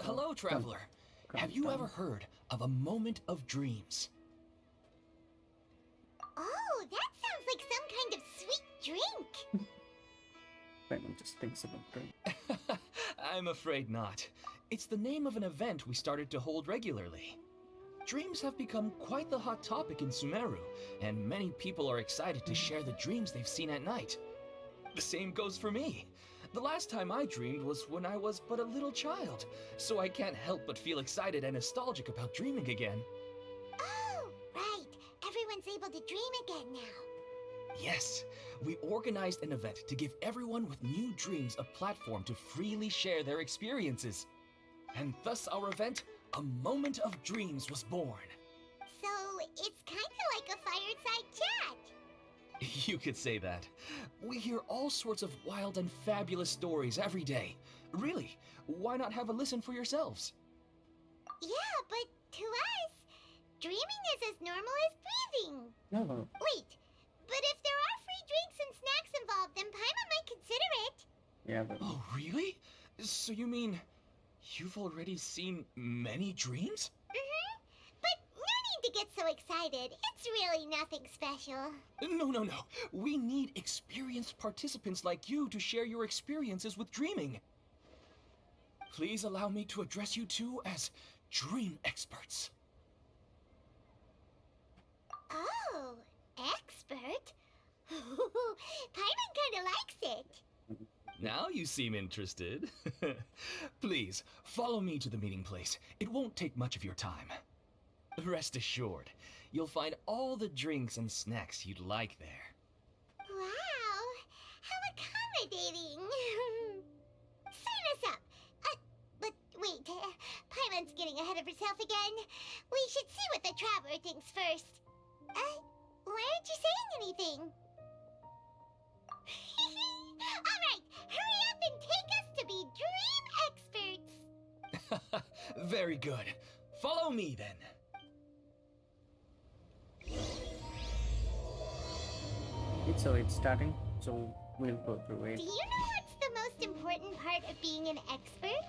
Hello, traveler. Have you ever heard of a moment of dreams? Oh, that sounds like some kind of sweet drink. Paimon just thinks about drink. I'm afraid not. It's the name of an event we started to hold regularly. Dreams have become quite the hot topic in Sumeru, and many people are excited to share the dreams they've seen at night. The same goes for me. The last time I dreamed was when I was but a little child, so I can't help but feel excited and nostalgic about dreaming again. Oh, right. Everyone's able to dream again now. Yes, we organized an event to give everyone with new dreams a platform to freely share their experiences. And thus our event, A Moment of Dreams, was born. So, it's kind of like a fireside chat. You could say that. We hear all sorts of wild and fabulous stories every day. Really, why not have a listen for yourselves? Yeah, but to us, dreaming is as normal as breathing. No. Wait, but if there are free drinks and snacks involved, then Paimon might consider it. Yeah, but Oh, really? So you mean you've already seen many dreams? But no need to get so excited. It's really nothing special. No. We need experienced participants like you to share your experiences with dreaming. Please allow me to address you two as dream experts. Oh, expert? Paimon kinda likes it. Now you seem interested. Please, follow me to the meeting place. It won't take much of your time. Rest assured, you'll find all the drinks and snacks you'd like there. Wow, how accommodating. Sign us up. But wait, Paimon's getting ahead of herself again. We should see what the traveler thinks first. Why aren't you saying anything? Alright, hurry up and take us to be dream experts. Very good. Follow me then. it's starting, so we'll go through it. Do you know what's the most important part of being an expert?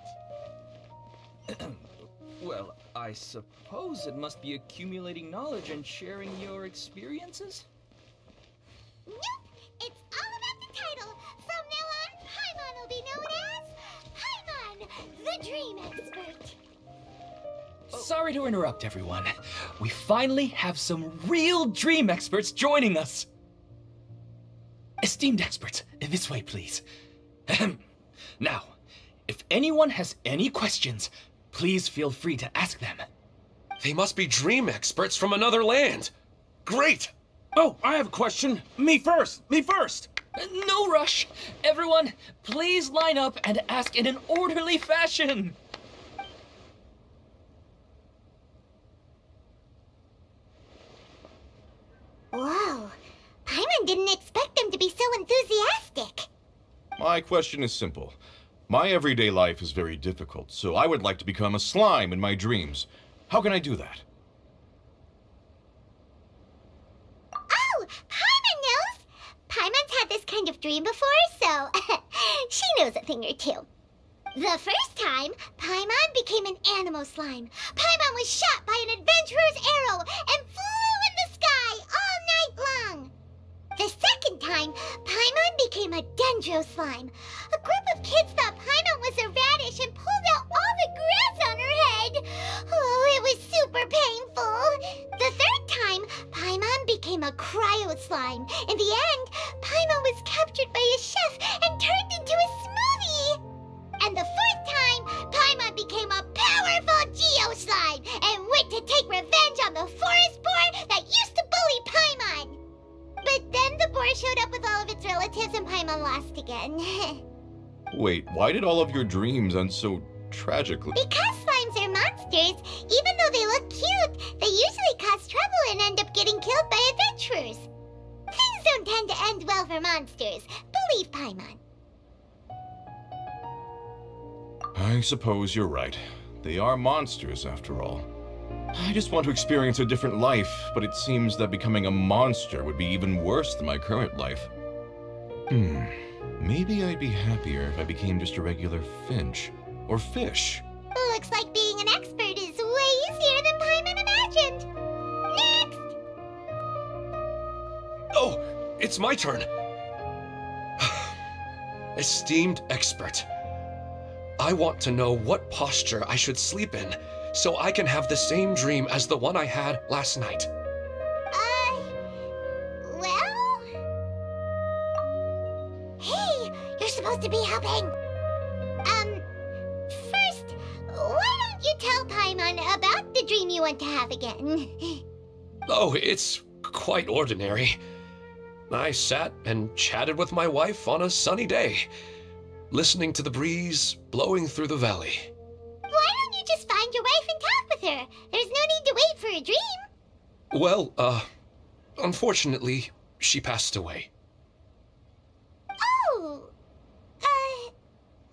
Well, I suppose it must be accumulating knowledge and sharing your experiences? Nope, it's all about the title. From now on, Paimon will be known as Paimon, the Dream Expert. Sorry to interrupt, everyone. We finally have some real dream experts joining us. Esteemed experts, this way, please. Ahem. Now, if anyone has any questions, please feel free to ask them. They must be dream experts from another land. Great! Oh, I have a question. Me first! No rush. Everyone, please line up and ask in an orderly fashion. Whoa, Paimon didn't expect them to be so enthusiastic. My question is simple. My everyday life is very difficult, so I would like to become a slime in my dreams. How can I do that? Oh, Paimon knows! Paimon's had this kind of dream before, so she knows a thing or two. The first time, Paimon became an animal slime. Paimon was shot by an adventurer's arrow and flew in the sky all night long. The second time, Paimon became a dendro slime. A group of kids thought Paimon was a radish and pulled out all the grass on her head. Oh, it was super painful. The third time, Paimon became a cryo slime. In the end, Paimon was captured by a chef and turned into a smoothie. And the fourth time, Paimon became a powerful geo slime and went to take revenge on the forest boar that used to bully Paimon. But then the boar showed up with all of its relatives and Paimon lost again. Wait, why did all of your dreams end so tragically? Because slimes are monsters, even though they look cute, they usually cause trouble and end up getting killed by adventurers. Things don't tend to end well for monsters. Believe Paimon. I suppose you're right. They are monsters, after all. I just want to experience a different life, but it seems that becoming a monster would be even worse than my current life. Maybe I'd be happier if I became just a regular finch. Or fish. Looks like being an expert is way easier than Paimon imagined. Next! Oh, it's my turn. Esteemed expert, I want to know what posture I should sleep in so I can have the same dream as the one I had last night. Well? Hey, you're supposed to be helping. First, why don't you tell Paimon about the dream you want to have again? Oh, it's quite ordinary. I sat and chatted with my wife on a sunny day, listening to the breeze blowing through the valley. Why don't you just find your wife and talk with her? There's no need to wait for a dream. Well, unfortunately, she passed away. Oh,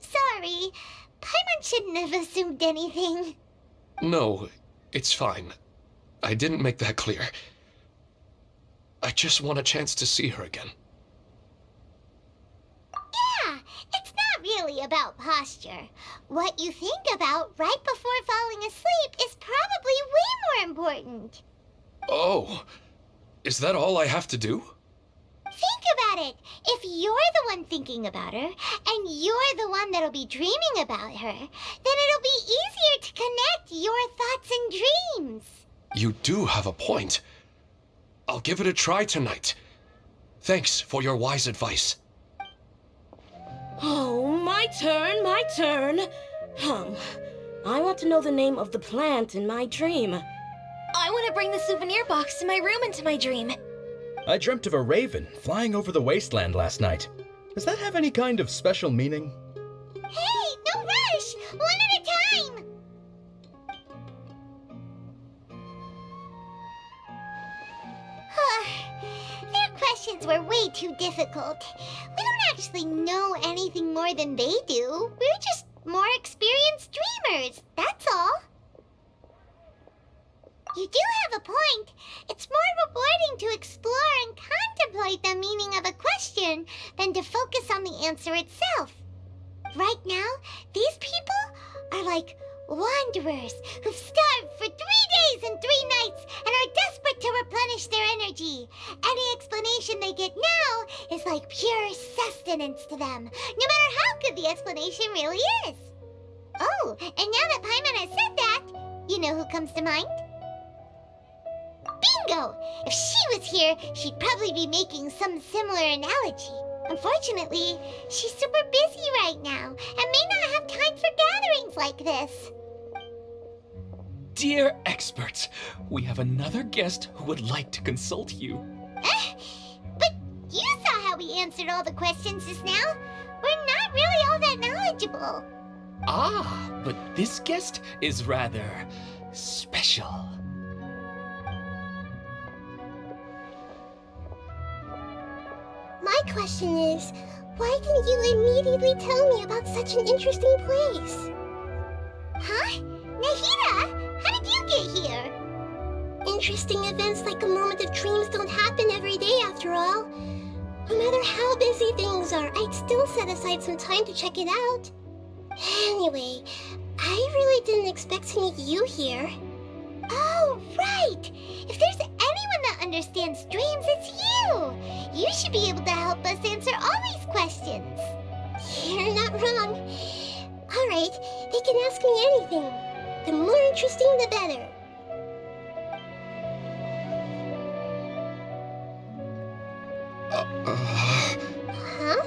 sorry. Paimon shouldn't have assumed anything. No, it's fine. I didn't make that clear. I just want a chance to see her again. Yeah, it's not really about posture. What you think about right before falling asleep is probably way more important. Oh, is that all I have to do? Think about it. If you're the one thinking about her, and you're the one that'll be dreaming about her, then it'll be easier to connect your thoughts and dreams. You do have a point. I'll give it a try tonight. Thanks for your wise advice. Oh, my turn, my turn. I want to know the name of the plant in my dream. I want to bring the souvenir box to my room into my dream. I dreamt of a raven flying over the wasteland last night. Does that have any kind of special meaning? Hey, no rush! One at a time! Their questions were way too difficult. We don't actually know anything more than they do. We're just more experienced dreamers, that's all. You do have a point. It's more rewarding to explore and contemplate the meaning of a question than to focus on the answer itself. Right now, these people are like wanderers who've starved for 3 days and 3 nights and are desperate to replenish their energy. Any explanation they get now is like pure sustenance to them, no matter how good the explanation really is. Oh, and now that Paimon has said that, you know who comes to mind? Bingo! If she was here, she'd probably be making some similar analogy. Unfortunately, she's super busy right now and may not have time for gatherings like this. Dear experts, we have another guest who would like to consult you. But you saw how we answered all the questions just now. We're not really all that knowledgeable. Ah, but this guest is rather special. My question is, why didn't you immediately tell me about such an interesting place? Huh? Nahida, how did you get here? Interesting events like a moment of dreams don't happen every day after all. No matter how busy things are, I'd still set aside some time to check it out. Anyway, I really didn't expect to meet you here. Oh, right! If there's anyone that understands dreams, it's you! You should be able to help us answer all these questions. You're not wrong. All right, they can ask me anything. The more interesting, the better. Huh?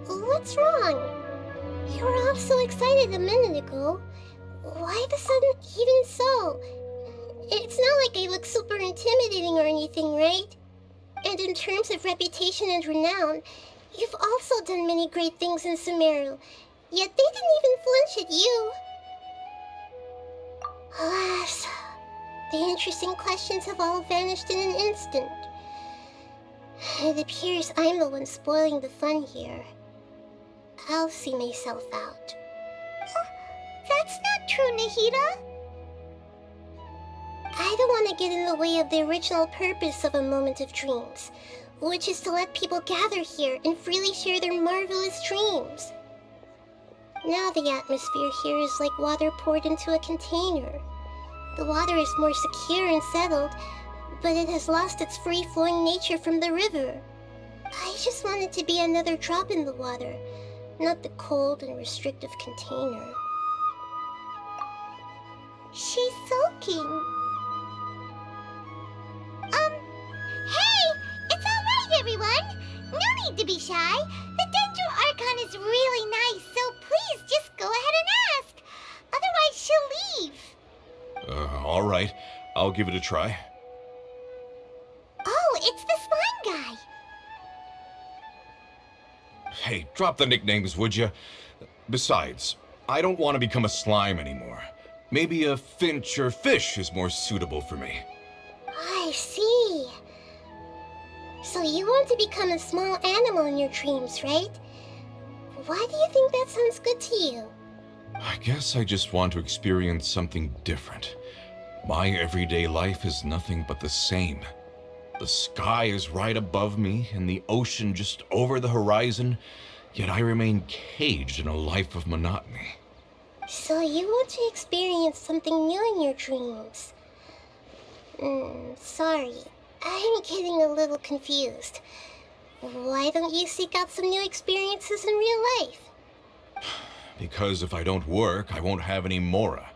What's wrong? You were all so excited a minute ago. Why the sudden even so? It's not like I look super intimidating or anything, right? And in terms of reputation and renown, you've also done many great things in Sumeru, yet they didn't even flinch at you. Alas, the interesting questions have all vanished in an instant. It appears I'm the one spoiling the fun here. I'll see myself out. That's not true, Nahida. I don't want to get in the way of the original purpose of a moment of dreams, which is to let people gather here and freely share their marvelous dreams. Now the atmosphere here is like water poured into a container. The water is more secure and settled, but it has lost its free-flowing nature from the river. I just want it to be another drop in the water, not the cold and restrictive container. She's soaking. Hey! It's alright, everyone! No need to be shy. The Dendro Archon is really nice, so please just go ahead and ask. Otherwise, she'll leave. Alright. I'll give it a try. Oh, it's the slime guy. Hey, drop the nicknames, would you? Besides, I don't want to become a slime anymore. Maybe a finch or fish is more suitable for me. I see. So you want to become a small animal in your dreams, right? Why do you think that sounds good to you? I guess I just want to experience something different. My everyday life is nothing but the same. The sky is right above me and the ocean just over the horizon, yet I remain caged in a life of monotony. So you want to experience something new in your dreams? Sorry. I'm getting a little confused. Why don't you seek out some new experiences in real life? Because if I don't work, I won't have any mora.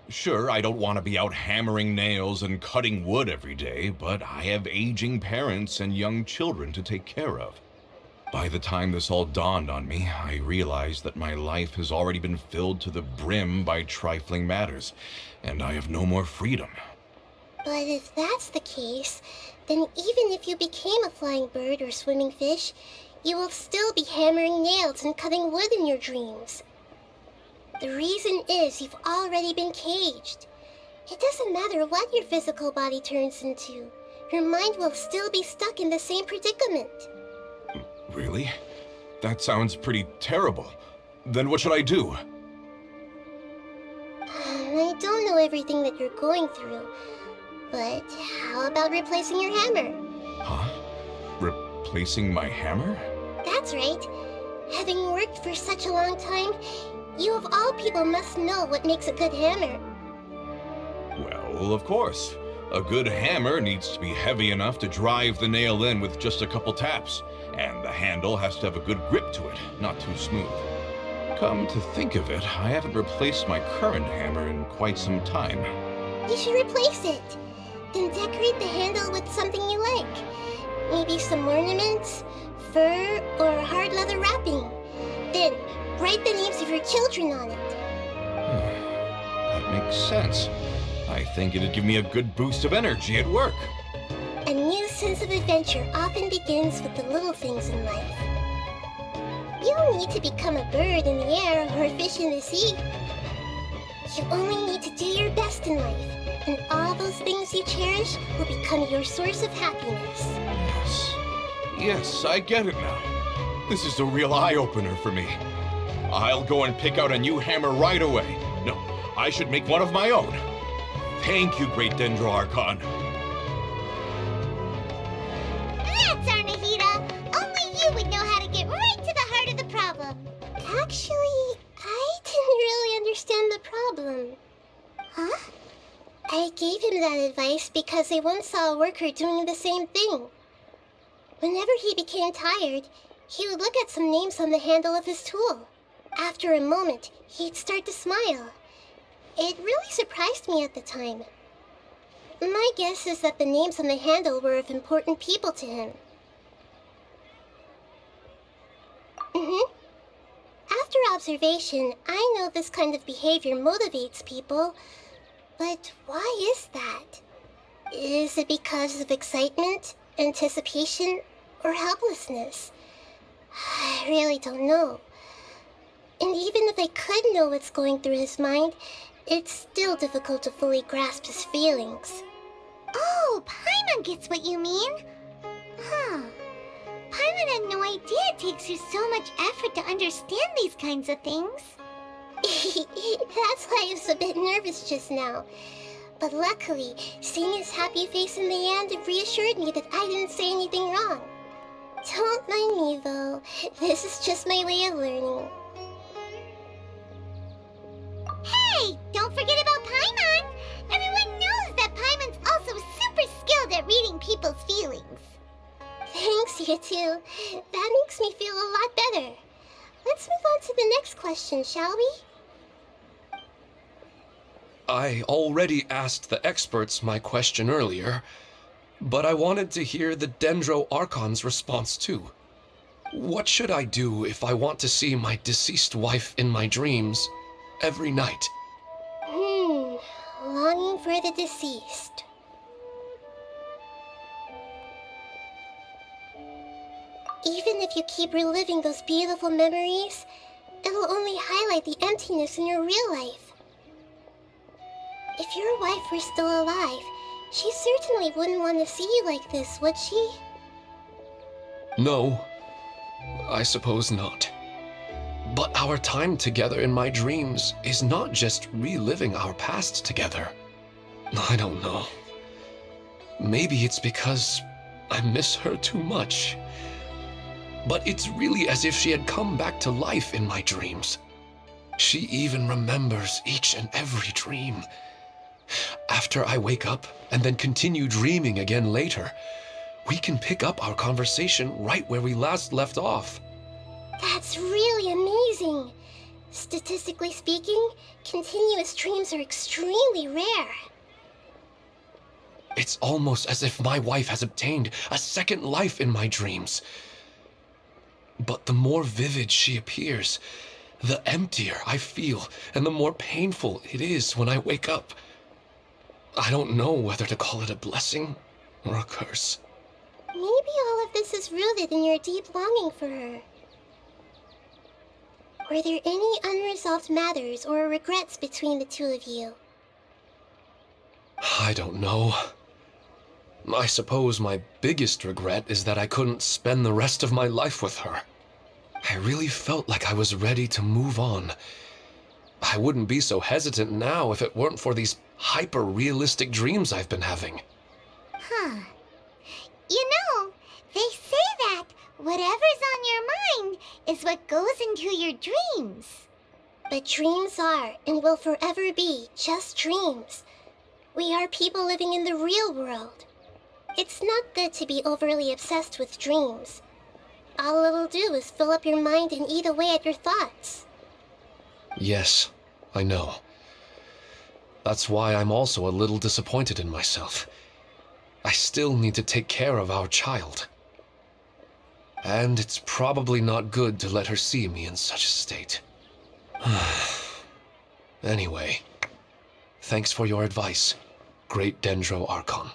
Sure, I don't want to be out hammering nails and cutting wood every day, but I have aging parents and young children to take care of. By the time this all dawned on me, I realized that my life has already been filled to the brim by trifling matters, and I have no more freedom. But if that's the case, then even if you became a flying bird or swimming fish, you will still be hammering nails and cutting wood in your dreams. The reason is you've already been caged. It doesn't matter what your physical body turns into. Your mind will still be stuck in the same predicament. Really? That sounds pretty terrible. Then what should I do? I don't know everything that you're going through, but how about replacing your hammer? Huh? Replacing my hammer? That's right. Having worked for such a long time, you of all people must know what makes a good hammer. Well, of course. A good hammer needs to be heavy enough to drive the nail in with just a couple taps, and the handle has to have a good grip to it, not too smooth. Come to think of it, I haven't replaced my current hammer in quite some time. You should replace it. Then decorate the handle with something you like. Maybe some ornaments, fur, or hard leather wrapping. Then, write the names of your children on it. That makes sense. I think it'd give me a good boost of energy at work. A new sense of adventure often begins with the little things in life. You don't need to become a bird in the air or a fish in the sea. You only need to do your best in life, and all those things you cherish will become your source of happiness. Yes, I get it now. This is a real eye-opener for me. I'll go and pick out a new hammer right away. No, I should make one of my own. Thank you, Great Dendro Archon. That's our Nahida! Only you would know how to get right to the heart of the problem. Actually, I didn't really understand the problem. Huh? I gave him that advice because I once saw a worker doing the same thing. Whenever he became tired, he would look at some names on the handle of his tool. After a moment, he'd start to smile. It really surprised me at the time. My guess is that the names on the handle were of important people to him. After observation, I know this kind of behavior motivates people. But why is that? Is it because of excitement, anticipation, or helplessness? I really don't know. And even if I could know what's going through his mind, it's still difficult to fully grasp his feelings. Oh, Paimon gets what you mean. Huh. Paimon had no idea it takes you so much effort to understand these kinds of things. That's why I was a bit nervous just now. But luckily, seeing his happy face in the end reassured me that I didn't say anything wrong. Don't mind me, though. This is just my way of learning. Hey, don't forget about Paimon! Everyone knows that Paimon's also super skilled at reading people's feelings. Thanks, you two. That makes me feel a lot better. Let's move on to the next question, shall we? I already asked the experts my question earlier, but I wanted to hear the Dendro Archon's response too. What should I do if I want to see my deceased wife in my dreams every night? Longing for the deceased. Even if you keep reliving those beautiful memories, it'll only highlight the emptiness in your real life. If your wife were still alive, she certainly wouldn't want to see you like this, would she? No, I suppose not. But our time together in my dreams is not just reliving our past together. I don't know. Maybe it's because I miss her too much. But it's really as if she had come back to life in my dreams. She even remembers each and every dream. After I wake up and then continue dreaming again later, we can pick up our conversation right where we last left off. That's really amazing. Statistically speaking, continuous dreams are extremely rare. It's almost as if my wife has obtained a second life in my dreams. But the more vivid she appears, the emptier I feel and the more painful it is when I wake up. I don't know whether to call it a blessing or a curse. Maybe all of this is rooted in your deep longing for her. Were there any unresolved matters or regrets between the two of you? I don't know. I suppose my biggest regret is that I couldn't spend the rest of my life with her. I really felt like I was ready to move on. I wouldn't be so hesitant now if it weren't for these hyper-realistic dreams I've been having. Huh. You know, they say that whatever's on your mind is what goes into your dreams. But dreams are and will forever be just dreams. We are people living in the real world. It's not good to be overly obsessed with dreams. All it'll do is fill up your mind and eat away at your thoughts. Yes, I know. That's why I'm also a little disappointed in myself. I still need to take care of our child. And it's probably not good to let her see me in such a state. Anyway, thanks for your advice, Great Dendro Archon.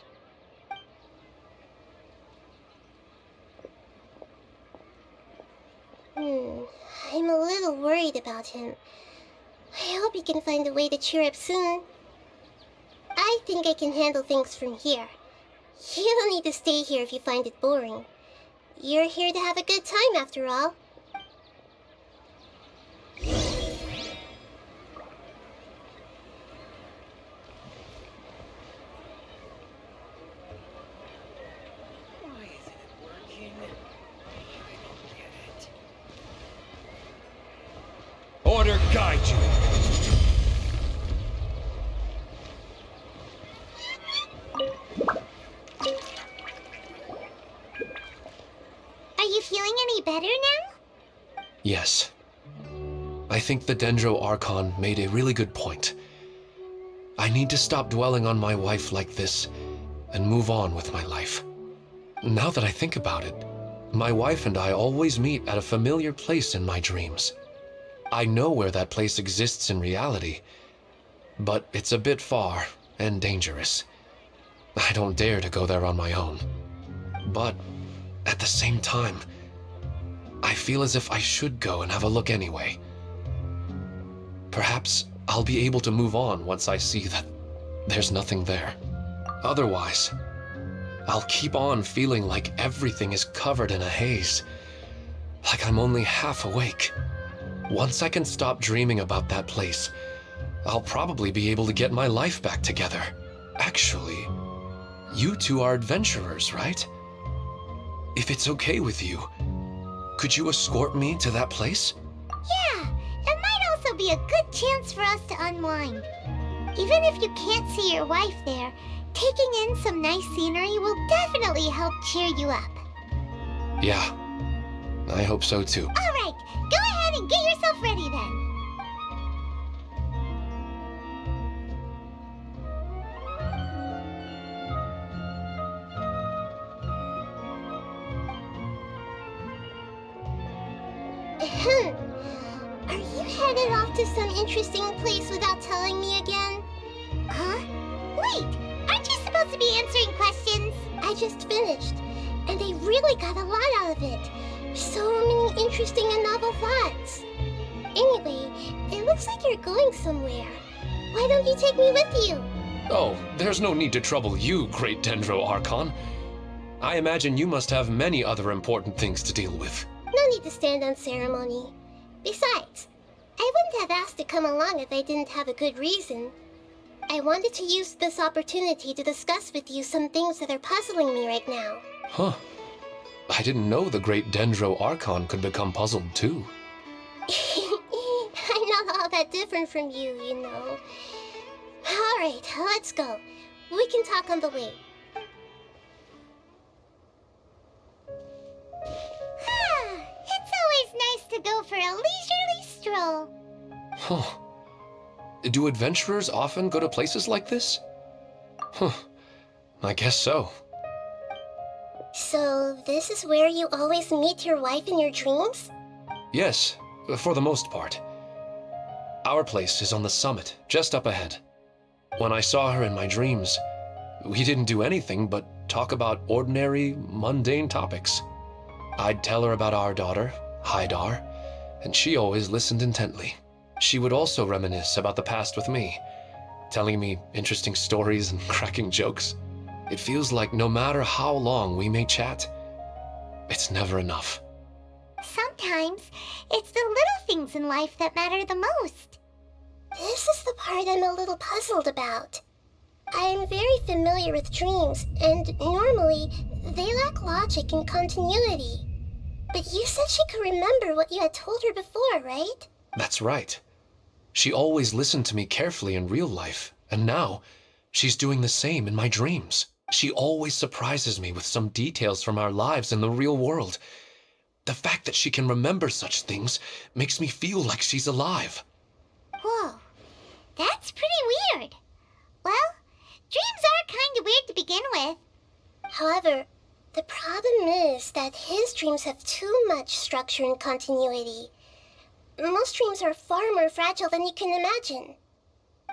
I'm a little worried about him. I hope he can find a way to cheer up soon. I think I can handle things from here. You don't need to stay here if you find it boring. You're here to have a good time, after all. Why isn't it working? I don't get it. Order guide you. Are you feeling any better now? Yes. I think the Dendro Archon made a really good point. I need to stop dwelling on my wife like this and move on with my life. Now that I think about it, my wife and I always meet at a familiar place in my dreams. I know where that place exists in reality, but it's a bit far and dangerous. I don't dare to go there on my own. But at the same time, I feel as if I should go and have a look anyway. Perhaps I'll be able to move on once I see that there's nothing there. Otherwise, I'll keep on feeling like everything is covered in a haze, like I'm only half awake. Once I can stop dreaming about that place, I'll probably be able to get my life back together. Actually, you two are adventurers, right? If it's okay with you, could you escort me to that place? Yeah, it might also be a good chance for us to unwind. Even if you can't see your wife there, taking in some nice scenery will definitely help cheer you up. Yeah, I hope so too. Alright, go ahead and get yourself ready then. Are you headed off to some interesting place without telling me again? Huh? Wait, aren't you supposed to be answering questions? I just finished, and I really got a lot out of it. So many interesting and novel thoughts. Anyway, it looks like you're going somewhere. Why don't you take me with you? Oh, there's no need to trouble you, Great Dendro Archon. I imagine you must have many other important things to deal with. No need to stand on ceremony. Besides, I wouldn't have asked to come along if I didn't have a good reason. I wanted to use this opportunity to discuss with you some things that are puzzling me right now. Huh. I didn't know the Great Dendro Archon could become puzzled too. I'm not all that different from you, you know. Alright, let's go. We can talk on the way. It's always nice to go for a leisurely stroll. Huh. Do adventurers often go to places like this? Huh. I guess so. So, this is where you always meet your wife in your dreams? Yes, for the most part. Our place is on the summit, just up ahead. When I saw her in my dreams, we didn't do anything but talk about ordinary, mundane topics. I'd tell her about our daughter, Haidar, and she always listened intently. She would also reminisce about the past with me, telling me interesting stories and cracking jokes. It feels like no matter how long we may chat, it's never enough. Sometimes, it's the little things in life that matter the most. This is the part I'm a little puzzled about. I'm very familiar with dreams, and normally, they lack logic and continuity. But you said she could remember what you had told her before, right? That's right. She always listened to me carefully in real life, and now, she's doing the same in my dreams. She always surprises me with some details from our lives in the real world. The fact that she can remember such things makes me feel like she's alive. Whoa, that's pretty weird. Well, dreams are kind of weird to begin with. However, the problem is that his dreams have too much structure and continuity. Most dreams are far more fragile than you can imagine.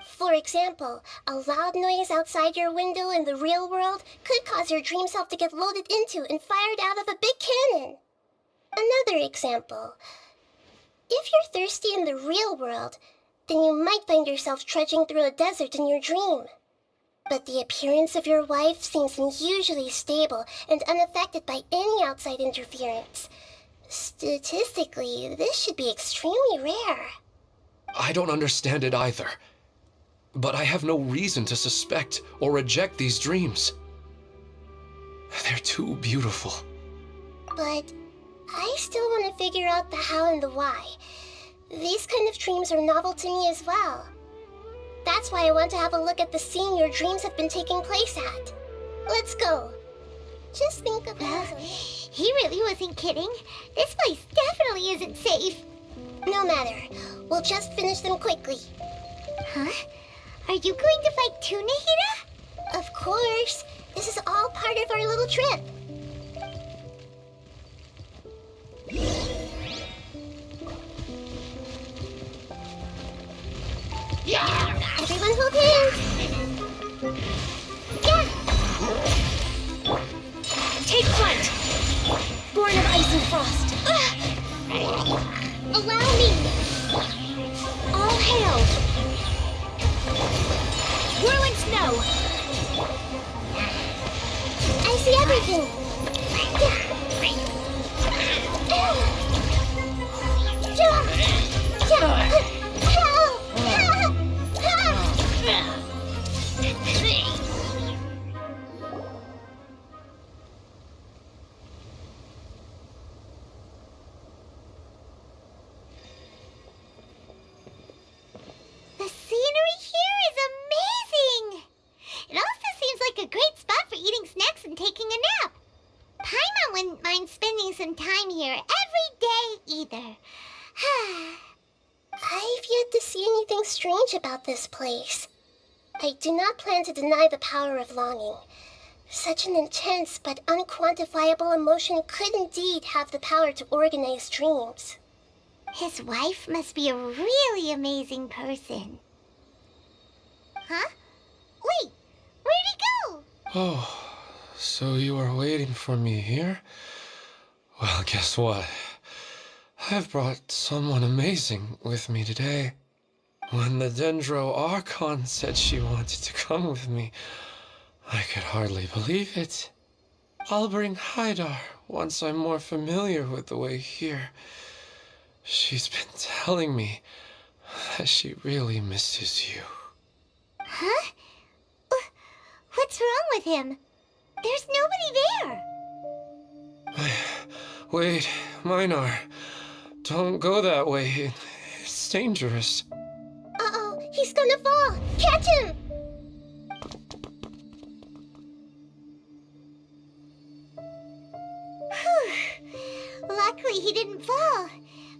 For example, a loud noise outside your window in the real world could cause your dream self to get loaded into and fired out of a big cannon. Another example. If you're thirsty in the real world, then you might find yourself trudging through a desert in your dream. But the appearance of your wife seems unusually stable and unaffected by any outside interference. Statistically, this should be extremely rare. I don't understand it either. But I have no reason to suspect or reject these dreams. They're too beautiful. But I still want to figure out the how and the why. These kind of dreams are novel to me as well. That's why I want to have a look at the scene your dreams have been taking place at. Let's go. Just think about it. He really wasn't kidding. This place definitely isn't safe. No matter. We'll just finish them quickly. Huh? Are you going to fight too, Nahida? Of course. This is all part of our little trip. Everyone hold hands. Yeah. Take flight! Born of ice and frost. Allow me. All hail! Whirling snow! I see everything. time here every day either. I've yet to see anything strange about this place. I do not plan to deny the power of longing. Such an intense but unquantifiable emotion could indeed have the power to organize dreams. His wife must be a really amazing person. Huh? Wait, where'd he go? Oh, so you are waiting for me here? Well, guess what? I've brought someone amazing with me today. When the Dendro Archon said she wanted to come with me, I could hardly believe it. I'll bring Haidar once I'm more familiar with the way here. She's been telling me that she really misses you. Huh? What's wrong with him? There's nobody there. Wait, Minar. Don't go that way. It's dangerous. Uh-oh, he's gonna fall. Catch him! Whew. Luckily he didn't fall.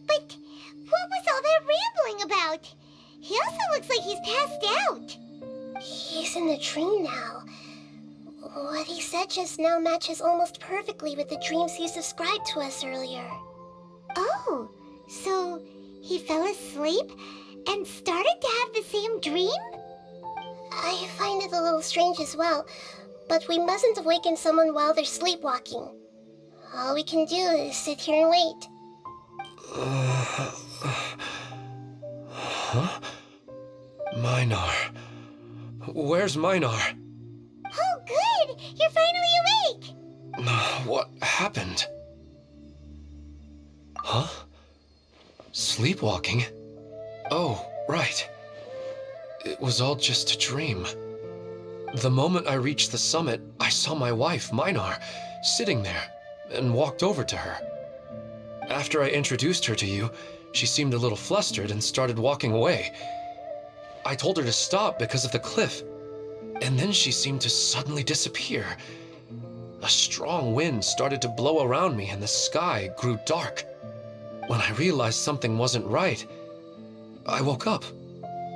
But what was all that rambling about? He also looks like he's passed out. He's in a dream now. What he said just now matches almost perfectly with the dreams he's described to us earlier. Oh, so he fell asleep and started to have the same dream? I find it a little strange as well, but we mustn't awaken someone while they're sleepwalking. All we can do is sit here and wait. Huh? Minar. Where's Minar? Oh, good! You're finally awake! What happened? Huh? Sleepwalking? Oh, right. It was all just a dream. The moment I reached the summit, I saw my wife, Minar, sitting there, and walked over to her. After I introduced her to you, she seemed a little flustered and started walking away. I told her to stop because of the cliff, and then she seemed to suddenly disappear. A strong wind started to blow around me and the sky grew dark. When I realized something wasn't right, I woke up.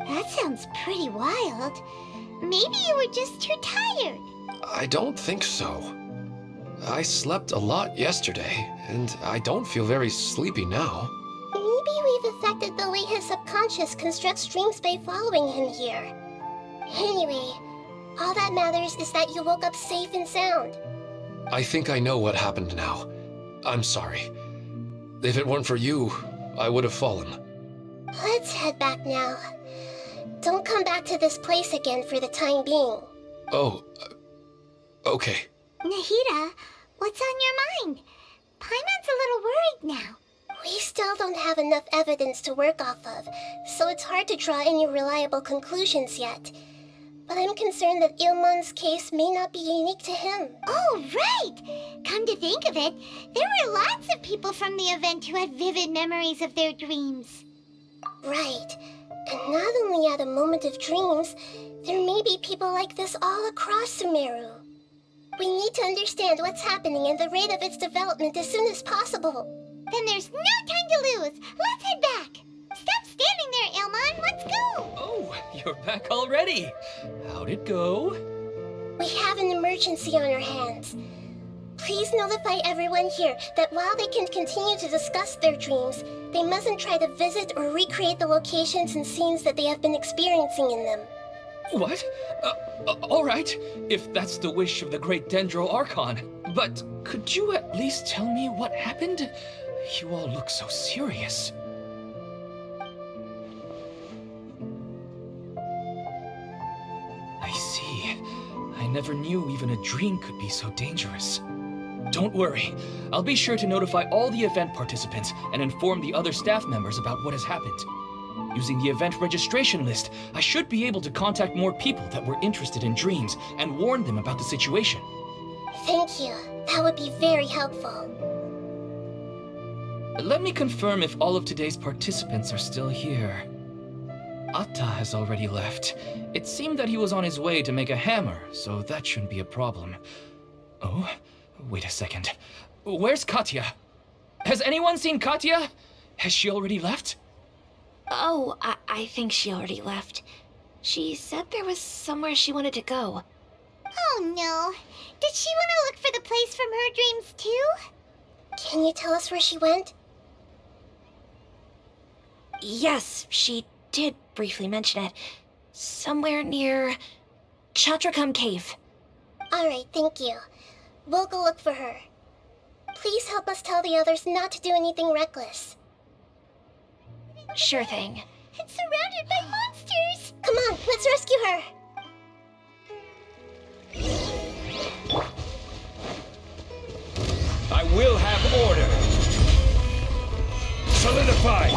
That sounds pretty wild. Maybe you were just too tired. I don't think so. I slept a lot yesterday, and I don't feel very sleepy now. Maybe we've affected the way his subconscious constructs dreams by following him here. Anyway, all that matters is that you woke up safe and sound. I think I know what happened now. I'm sorry. If it weren't for you, I would have fallen. Let's head back now. Don't come back to this place again for the time being. Oh, okay. Nahida, what's on your mind? Paimon's a little worried now. We still don't have enough evidence to work off of, so it's hard to draw any reliable conclusions yet. But I'm concerned that Ilmon's case may not be unique to him. Oh, right! Come to think of it, there were lots of people from the event who had vivid memories of their dreams. Right. And not only at a moment of dreams, there may be people like this all across Sumeru. We need to understand what's happening and the rate of its development as soon as possible. Then there's no time to lose. Let's head back. Stop standing there, Ilmon. Let's go. Oh, you're back already. How'd it go? We have an emergency on our hands. Please notify everyone here that while they can continue to discuss their dreams, they mustn't try to visit or recreate the locations and scenes that they have been experiencing in them. What? All right, if that's the wish of the great Dendro Archon. But could you at least tell me what happened? You all look so serious. I see. I never knew even a dream could be so dangerous. Don't worry. I'll be sure to notify all the event participants and inform the other staff members about what has happened. Using the event registration list, I should be able to contact more people that were interested in dreams and warn them about the situation. Thank you. That would be very helpful. Let me confirm if all of today's participants are still here. Atta has already left. It seemed that he was on his way to make a hammer, so that shouldn't be a problem. Oh, wait a second. Where's Katya? Has anyone seen Katya? Has she already left? Oh, I think she already left. She said there was somewhere she wanted to go. Oh no. Did she want to look for the place from her dreams too? Can you tell us where she went? Yes, she did briefly mention it. Somewhere near Chatrakam Cave. Alright, thank you. We'll go look for her. Please help us tell the others not to do anything reckless. Sure thing. It's surrounded by monsters! Come on, let's rescue her! I will have order. Solidify.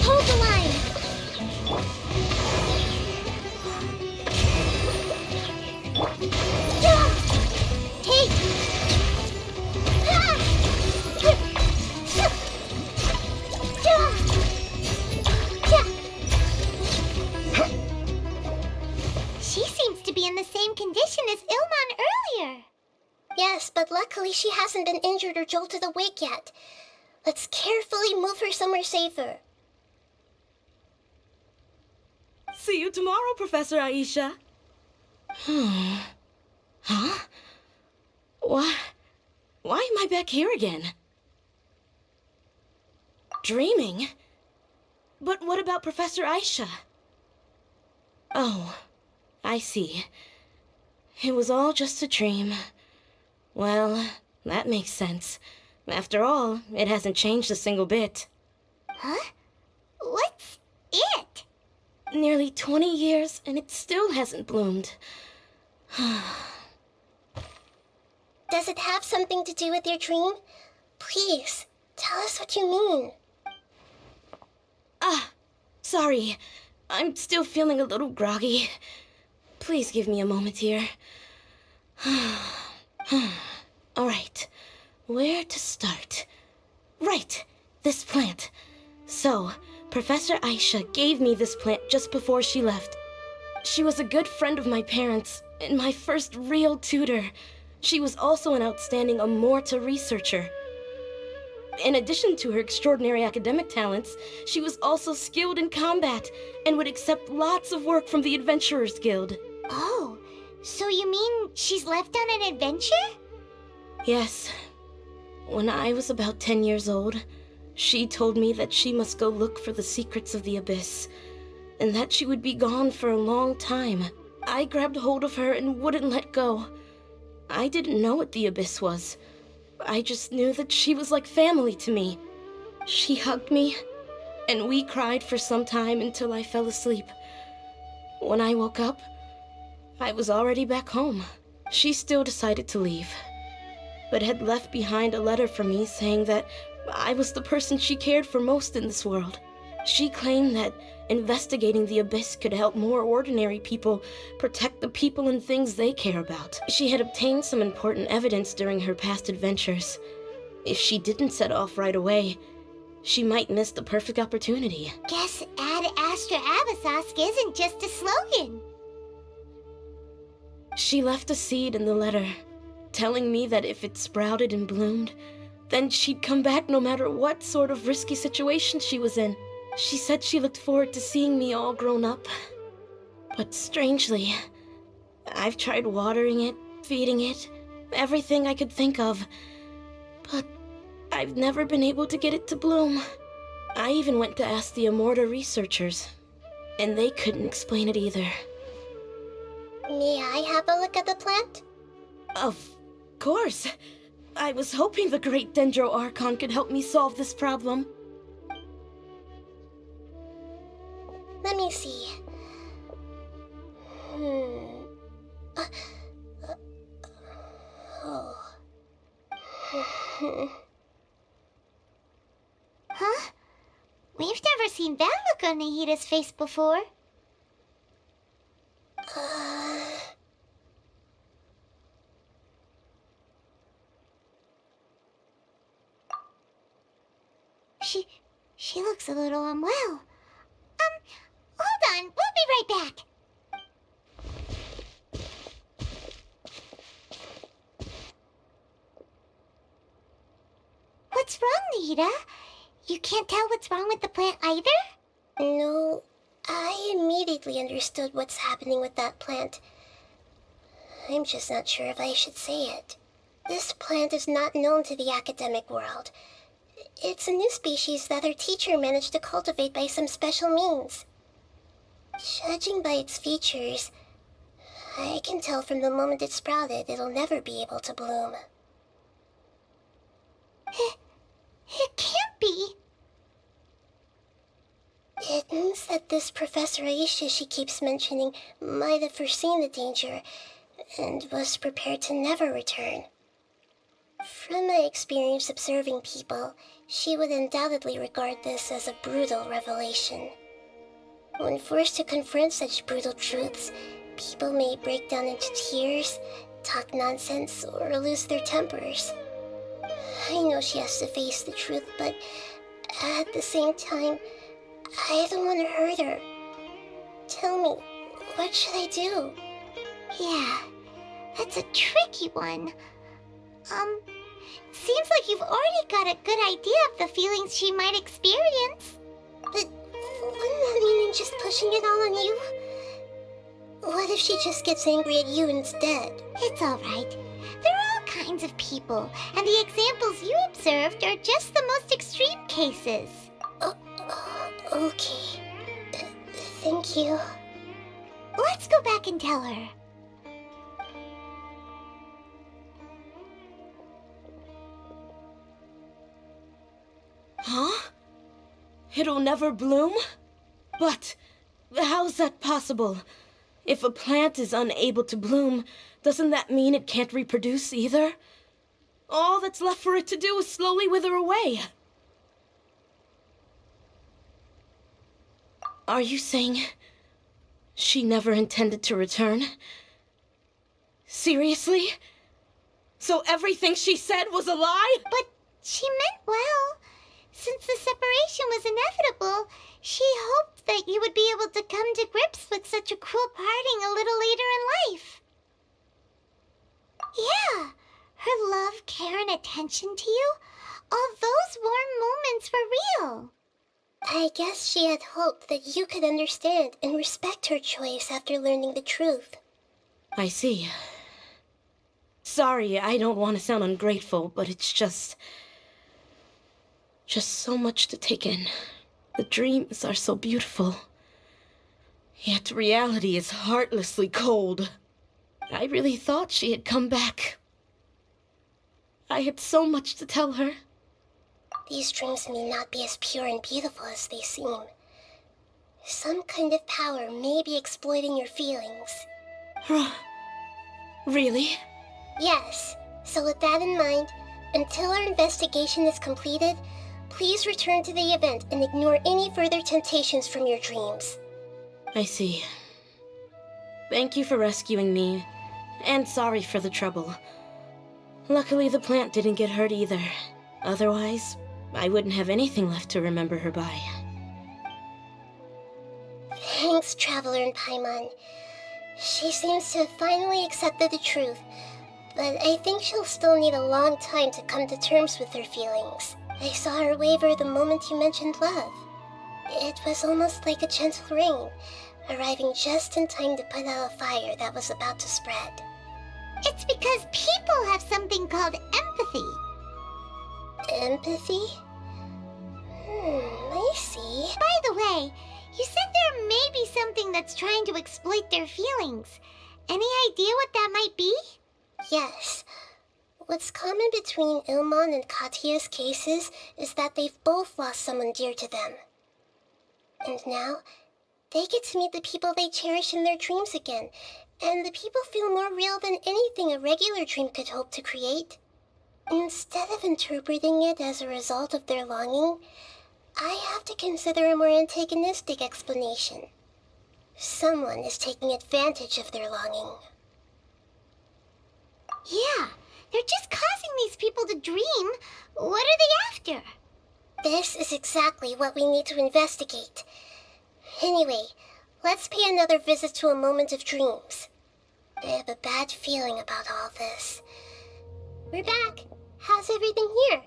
Hold the line! Hey! She seems to be in the same condition as Ilman earlier. Yes, but luckily she hasn't been injured or jolted awake yet. Let's carefully move her somewhere safer. See you tomorrow, Professor Aisha. Huh? Why am I back here again? Dreaming? But what about Professor Aisha? Oh, I see. It was all just a dream. Well, that makes sense. After all, it hasn't changed a single bit. Huh? What's it? Nearly 20 years, and it still hasn't bloomed. Does it have something to do with your dream? Please, tell us what you mean. Sorry. I'm still feeling a little groggy. Please give me a moment here. All right. Where to start? Right, this plant. So, Professor Aisha gave me this plant just before she left. She was a good friend of my parents and my first real tutor. She was also an outstanding Amorta researcher. In addition to her extraordinary academic talents, she was also skilled in combat and would accept lots of work from the Adventurers Guild. Oh, so you mean she's left on an adventure? Yes. When I was about 10 years old, she told me that she must go look for the secrets of the Abyss, and that she would be gone for a long time. I grabbed hold of her and wouldn't let go. I didn't know what the Abyss was. I just knew that she was like family to me. She hugged me, and we cried for some time until I fell asleep. When I woke up, I was already back home. She still decided to leave, but had left behind a letter for me saying that I was the person she cared for most in this world. She claimed that investigating the Abyss could help more ordinary people protect the people and things they care about. She had obtained some important evidence during her past adventures. If she didn't set off right away, she might miss the perfect opportunity. Guess Ad Astra Abyssosque isn't just a slogan. She left a seed in the letter, telling me that if it sprouted and bloomed, then she'd come back no matter what sort of risky situation she was in. She said she looked forward to seeing me all grown up. But strangely, I've tried watering it, feeding it, everything I could think of. But I've never been able to get it to bloom. I even went to ask the Amorta researchers, and they couldn't explain it either. May I have a look at the plant? Of course. I was hoping the great Dendro Archon could help me solve this problem. Let me see. Huh? We've never seen that look on Nahida's face before. She looks a little unwell. Hold on, we'll be right back. What's wrong, Nahida? You can't tell what's wrong with the plant either? No, I immediately understood what's happening with that plant. I'm just not sure if I should say it. This plant is not known to the academic world. It's a new species that our teacher managed to cultivate by some special means. Judging by its features, I can tell from the moment it sprouted it'll never be able to bloom. It can't be. It means that this Professor Aisha she keeps mentioning might have foreseen the danger and was prepared to never return. From my experience observing people, she would undoubtedly regard this as a brutal revelation. When forced to confront such brutal truths, people may break down into tears, talk nonsense, or lose their tempers. I know she has to face the truth, but at the same time, I don't want to hurt her. Tell me, what should I do? Yeah, that's a tricky one. Seems like you've already got a good idea of the feelings she might experience. But wouldn't that mean I'm just pushing it all on you? What if she just gets angry at you instead? It's alright. There are all kinds of people, and the examples you observed are just the most extreme cases. Okay. Thank you. Let's go back and tell her. Huh? It'll never bloom? But how's that possible? If a plant is unable to bloom, doesn't that mean it can't reproduce either? All that's left for it to do is slowly wither away. Are you saying she never intended to return? Seriously? So everything she said was a lie? But she meant well. Since the separation was inevitable, she hoped that you would be able to come to grips with such a cruel parting a little later in life. Yeah, her love, care, and attention to you, all those warm moments were real. I guess she had hoped that you could understand and respect her choice after learning the truth. I see. Sorry, I don't want to sound ungrateful, but it's just so much to take in. The dreams are so beautiful. Yet reality is heartlessly cold. I really thought she had come back. I had so much to tell her. These dreams may not be as pure and beautiful as they seem. Some kind of power may be exploiting your feelings. Really? Yes. So with that in mind, until our investigation is completed, please return to the event and ignore any further temptations from your dreams. I see. Thank you for rescuing me, and sorry for the trouble. Luckily, the plant didn't get hurt either. Otherwise, I wouldn't have anything left to remember her by. Thanks, Traveler and Paimon. She seems to have finally accepted the truth, but I think she'll still need a long time to come to terms with her feelings. I saw her waver the moment you mentioned love. It was almost like a gentle rain, arriving just in time to put out a fire that was about to spread. It's because people have something called empathy. Empathy? I see. By the way, you said there may be something that's trying to exploit their feelings. Any idea what that might be? Yes. What's common between Ilmon and Katya's cases is that they've both lost someone dear to them. And now, they get to meet the people they cherish in their dreams again, and the people feel more real than anything a regular dream could hope to create. Instead of interpreting it as a result of their longing, I have to consider a more antagonistic explanation. Someone is taking advantage of their longing. Yeah, they're just causing these people to dream. What are they after? This This is exactly what we need to investigate. Anyway, let's pay another visit to a moment of dreams. I have a bad feeling about all this. We're back. How's everything here?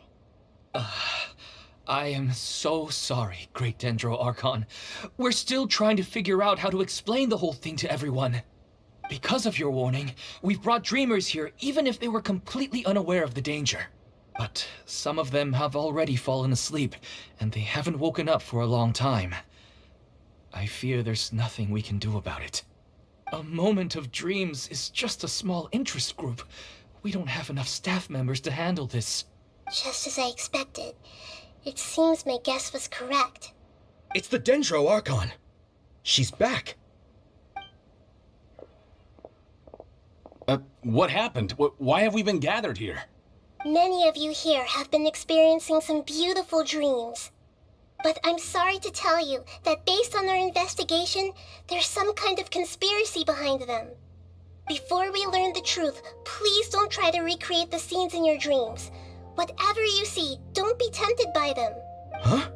I am so sorry, Great Dendro Archon. We're still trying to figure out how to explain the whole thing to everyone. Because of your warning, we've brought dreamers here even if they were completely unaware of the danger. But some of them have already fallen asleep, and they haven't woken up for a long time. I fear there's nothing we can do about it. A moment of dreams is just a small interest group. We don't have enough staff members to handle this. Just as I expected. It seems my guess was correct. It's the Dendro Archon. She's back. What happened? Why have we been gathered here? Many of you here have been experiencing some beautiful dreams. But I'm sorry to tell you that based on our investigation, there's some kind of conspiracy behind them. Before we learn the truth, please don't try to recreate the scenes in your dreams. Whatever you see, don't be tempted by them. Huh?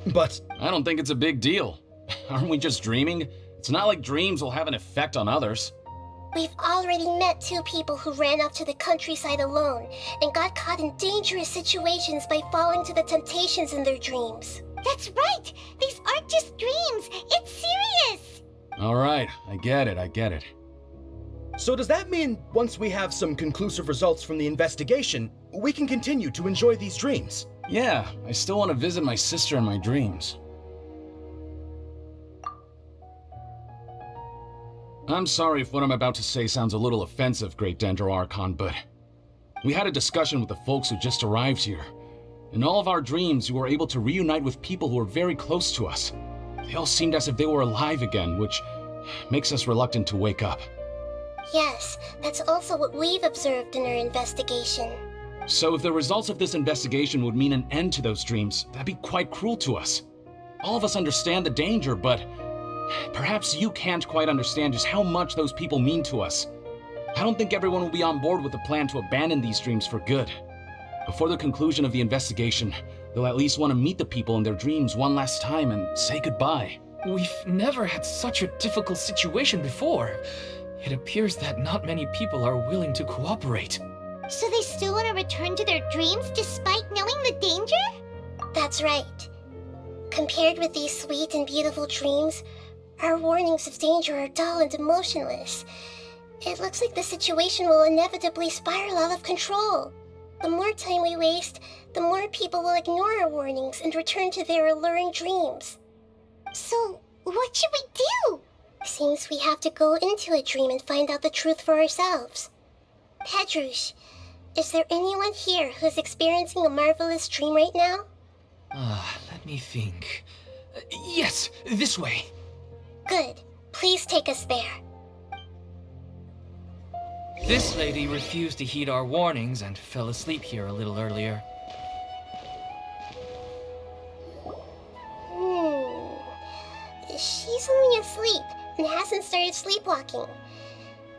But... I don't think it's a big deal. Aren't we just dreaming? It's not like dreams will have an effect on others. We've already met 2 people who ran off to the countryside alone and got caught in dangerous situations by falling to the temptations in their dreams. That's right! These aren't just dreams! It's serious! Alright, I get it. So does that mean once we have some conclusive results from the investigation, we can continue to enjoy these dreams? Yeah, I still want to visit my sister in my dreams. I'm sorry if what I'm about to say sounds a little offensive, Great Dendro Archon, but we had a discussion with the folks who just arrived here. In all of our dreams, we were able to reunite with people who were very close to us. They all seemed as if they were alive again, which makes us reluctant to wake up. Yes, that's also what we've observed in our investigation. So if the results of this investigation would mean an end to those dreams, that'd be quite cruel to us. All of us understand the danger, but perhaps you can't quite understand just how much those people mean to us. I don't think everyone will be on board with the plan to abandon these dreams for good. Before the conclusion of the investigation, they'll at least want to meet the people in their dreams one last time and say goodbye. We've never had such a difficult situation before. It appears that not many people are willing to cooperate. So they still want to return to their dreams despite knowing the danger? That's right. Compared with these sweet and beautiful dreams, our warnings of danger are dull and emotionless. It looks like the situation will inevitably spiral out of control. The more time we waste, the more people will ignore our warnings and return to their alluring dreams. So, what should we do? Seems we have to go into a dream and find out the truth for ourselves. Pedrush, is there anyone here who's experiencing a marvelous dream right now? Let me think. Yes, this way. Good. Please take us there. This lady refused to heed our warnings and fell asleep here a little earlier. She's only asleep and hasn't started sleepwalking.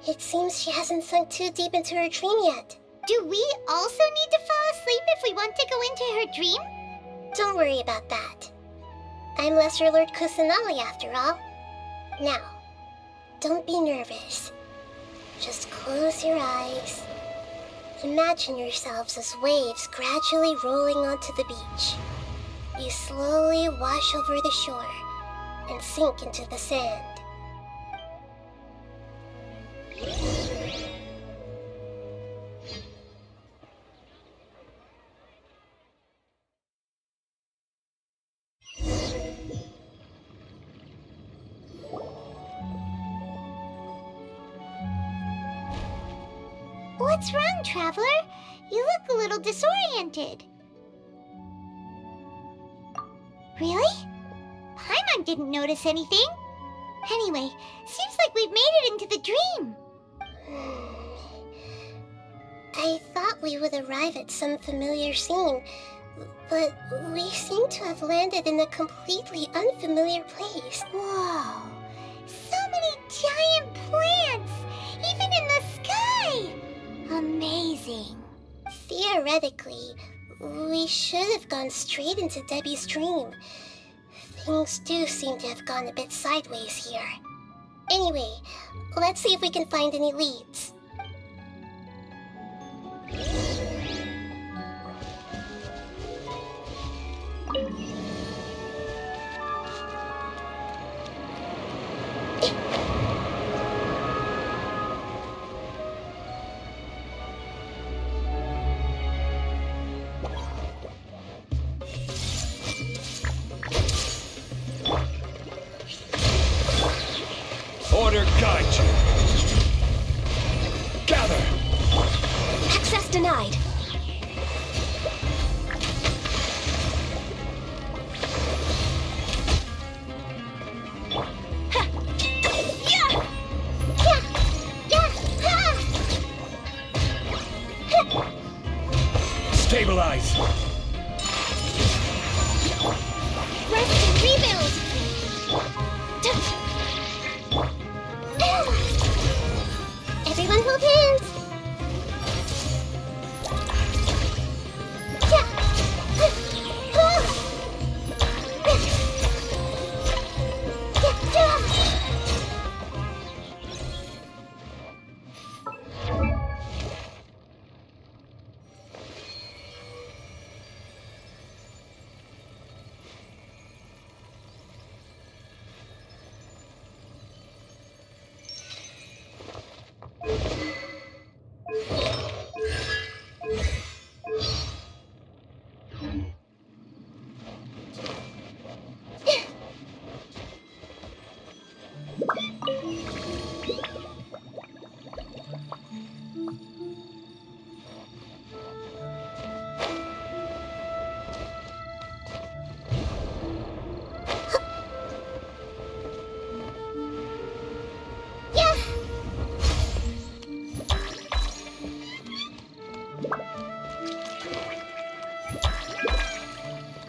It seems she hasn't sunk too deep into her dream yet. Do we also need to fall asleep if we want to go into her dream? Don't worry about that. I'm Lesser Lord Kusanali after all. Now, don't be nervous. Just close your eyes. Imagine yourselves as waves gradually rolling onto the beach. You slowly wash over the shore and sink into the sand. What's wrong, Traveler? You look a little disoriented. Really? Paimon didn't notice anything. Anyway, seems like we've made it into the dream. I thought we would arrive at some familiar scene, but we seem to have landed in a completely unfamiliar place. Whoa! So many giant plants! Even in the sky! Amazing. Theoretically, We should have gone straight into Debbie's dream. Things do seem to have gone a bit sideways here. Anyway, let's see if we can find any leads. Order guide you. Gather. Access denied. Stabilize. Rest and rebuild. Everyone hold hands.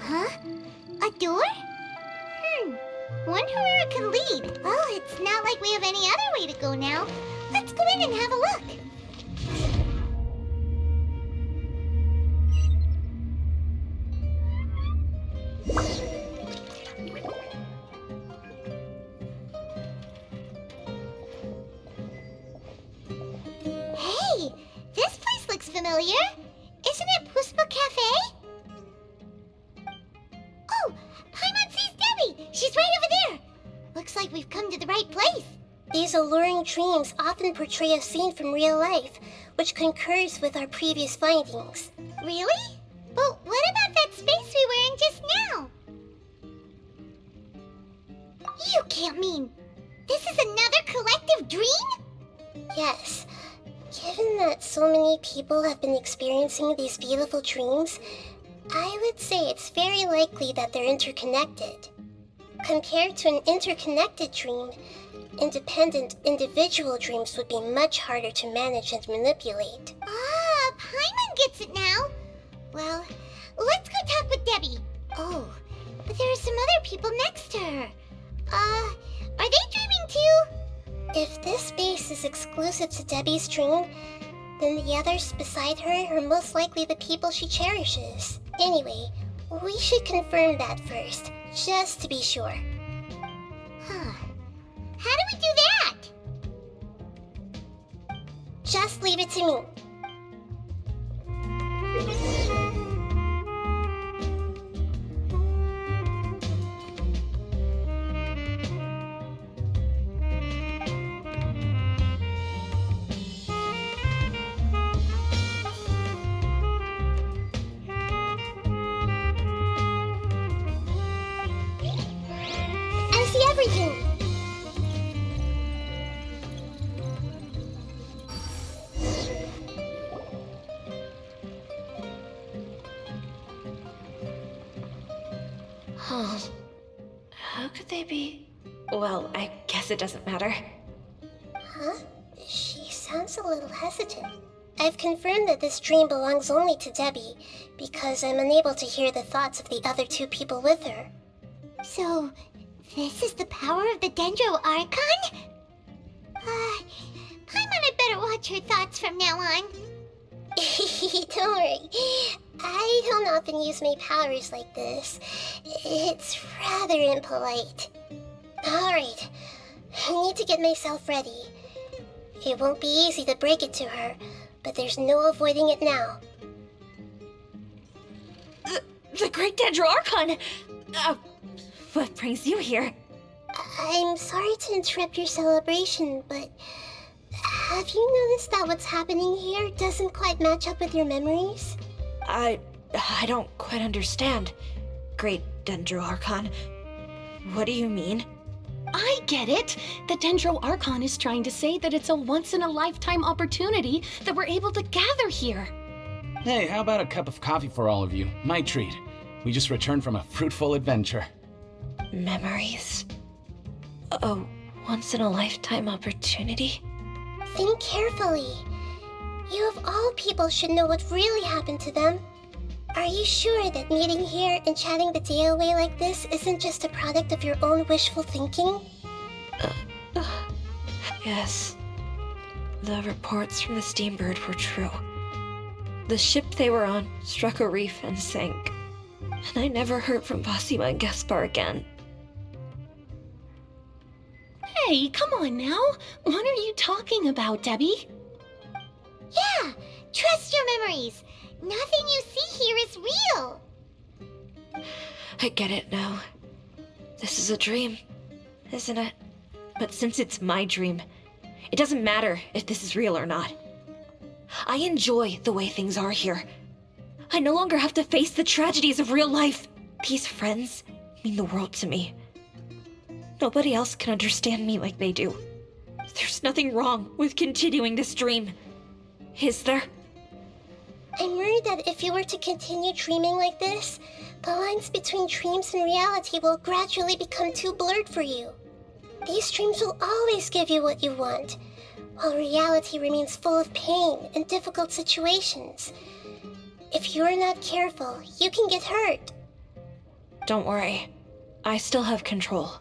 Huh? A door? Wonder where it could lead. Well, it's not like we have any other way to go now. Let's go in and have a look. Hey, this place looks familiar. Isn't it Puspa Cafe? Oh, Paimon sees Debbie! She's right over there! Looks like we've come to the right place. These alluring dreams often portray a scene from real life, which concurs with our previous findings. Really? But what about that space we were in just now? You can't mean this is another collective dream? Yes. Given that so many people have been experiencing these beautiful dreams, I would say it's very likely that they're interconnected. Compared to an interconnected dream, independent individual dreams would be much harder to manage and manipulate. Ah, Paimon gets it now. Well, let's go talk with Debbie. Oh, but there are some other people next to her. Are they dreaming too? If this space is exclusive to Debbie's dream, then the others beside her are most likely the people she cherishes. Anyway, we should confirm that first, just to be sure. Huh. How do we do that? Just leave it to me. I see everything. Huh. How could they be? Well, I guess it doesn't matter. Huh? She sounds a little hesitant. I've confirmed that this dream belongs only to Debbie, because I'm unable to hear the thoughts of the other two people with her. So, this is the power of the Dendro Archon? Paimon had better watch her thoughts from now on. Don't worry. I I don't often use my powers like this. It's rather impolite. Alright, I need to get myself ready. It won't be easy to break it to her, but there's no avoiding it now. The Great Dendro Archon! What brings you here? I'm sorry to interrupt your celebration, but have you noticed that what's happening here doesn't quite match up with your memories? I don't quite understand. Great Dendro Archon. What do you mean? I get it! The Dendro Archon is trying to say that it's a once-in-a-lifetime opportunity that we're able to gather here. Hey, how about a cup of coffee for all of you? My treat. We just returned from a fruitful adventure. Memories. A once-in-a-lifetime opportunity? Think carefully. You of all people should know what really happened to them. Are you sure that meeting here and chatting the day away like this isn't just a product of your own wishful thinking? Yes. The reports from the Steambird were true. The ship they were on struck a reef and sank. And I never heard from Basima and Gaspar again. Hey, come on now! What are you talking about, Debbie? Yeah, trust your memories. Nothing you see here is real. I get it now. This is a dream, isn't it? But since it's my dream, it doesn't matter if this is real or not. I enjoy the way things are here. I no longer have to face the tragedies of real life. These friends mean the world to me. Nobody else can understand me like they do. There's nothing wrong with continuing this dream. Is there? I'm worried that if you were to continue dreaming like this, the lines between dreams and reality will gradually become too blurred for you. These dreams will always give you what you want, while reality remains full of pain and difficult situations. If you're not careful, you can get hurt. Don't worry. I still have control.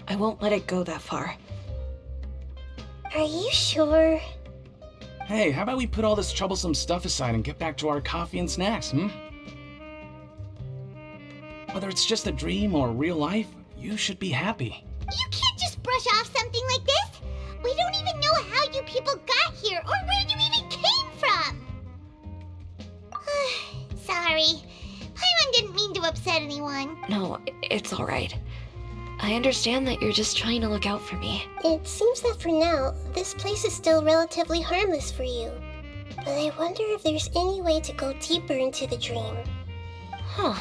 I won't let it go that far. Are you sure? Hey, how about we put all this troublesome stuff aside and get back to our coffee and snacks, Whether it's just a dream or real life, you should be happy. You can't just brush off something like this. We don't even know how you people got here or where you even came from. Sorry. Paimon didn't mean to upset anyone. No, it's alright. I understand that you're just trying to look out for me. It seems that for now, this place is still relatively harmless for you. But I wonder if there's any way to go deeper into the dream. Huh.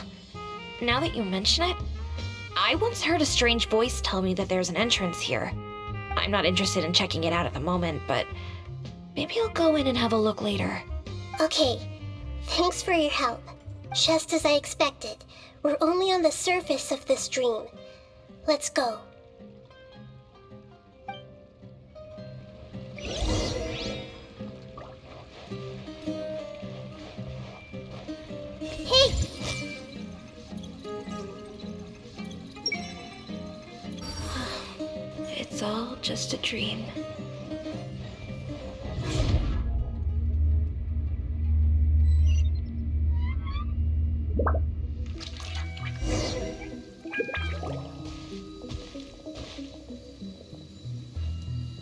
Now that you mention it, I once heard a strange voice tell me that there's an entrance here. I'm not interested in checking it out at the moment, but maybe I'll go in and have a look later. Okay, thanks for your help. Just as I expected, we're only on the surface of this dream. Let's go. Hey! It's all just a dream.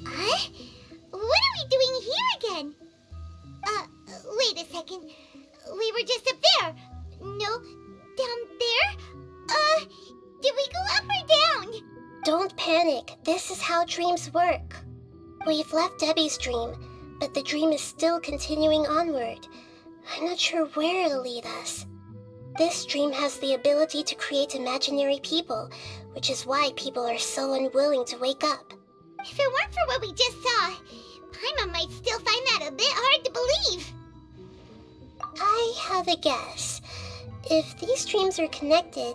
Huh? What are we doing here again? Wait a second. We were just up there. No, down there? Did we go up or down? Don't panic. This is how dreams work. We've left Debbie's dream, but the dream is still continuing onward. I'm not sure where it'll lead us. This dream has the ability to create imaginary people, which is why people are so unwilling to wake up. If it weren't for what we just saw, Paimon might still find that a bit hard to believe. I have a guess. If these dreams are connected,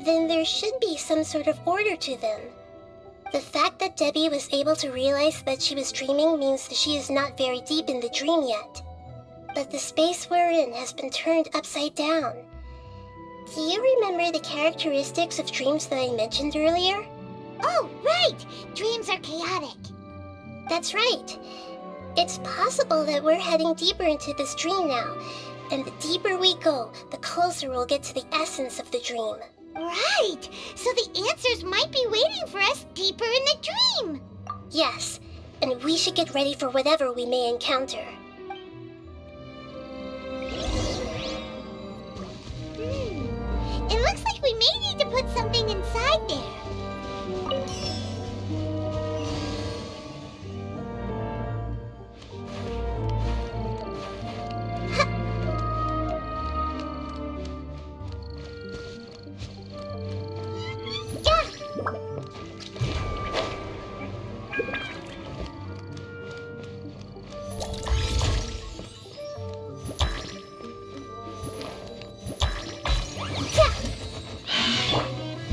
then there should be some sort of order to them. The fact that Debbie was able to realize that she was dreaming means that she is not very deep in the dream yet. But the space we're in has been turned upside down. Do you remember the characteristics of dreams that I mentioned earlier? Oh, right! Dreams are chaotic. That's right. It's possible that we're heading deeper into this dream now, And the deeper we go, the closer we'll get to the essence of the dream. Right! So the answers might be waiting for us deeper in the dream! Yes, and we should get ready for whatever we may encounter. It looks like we may need to put something inside there.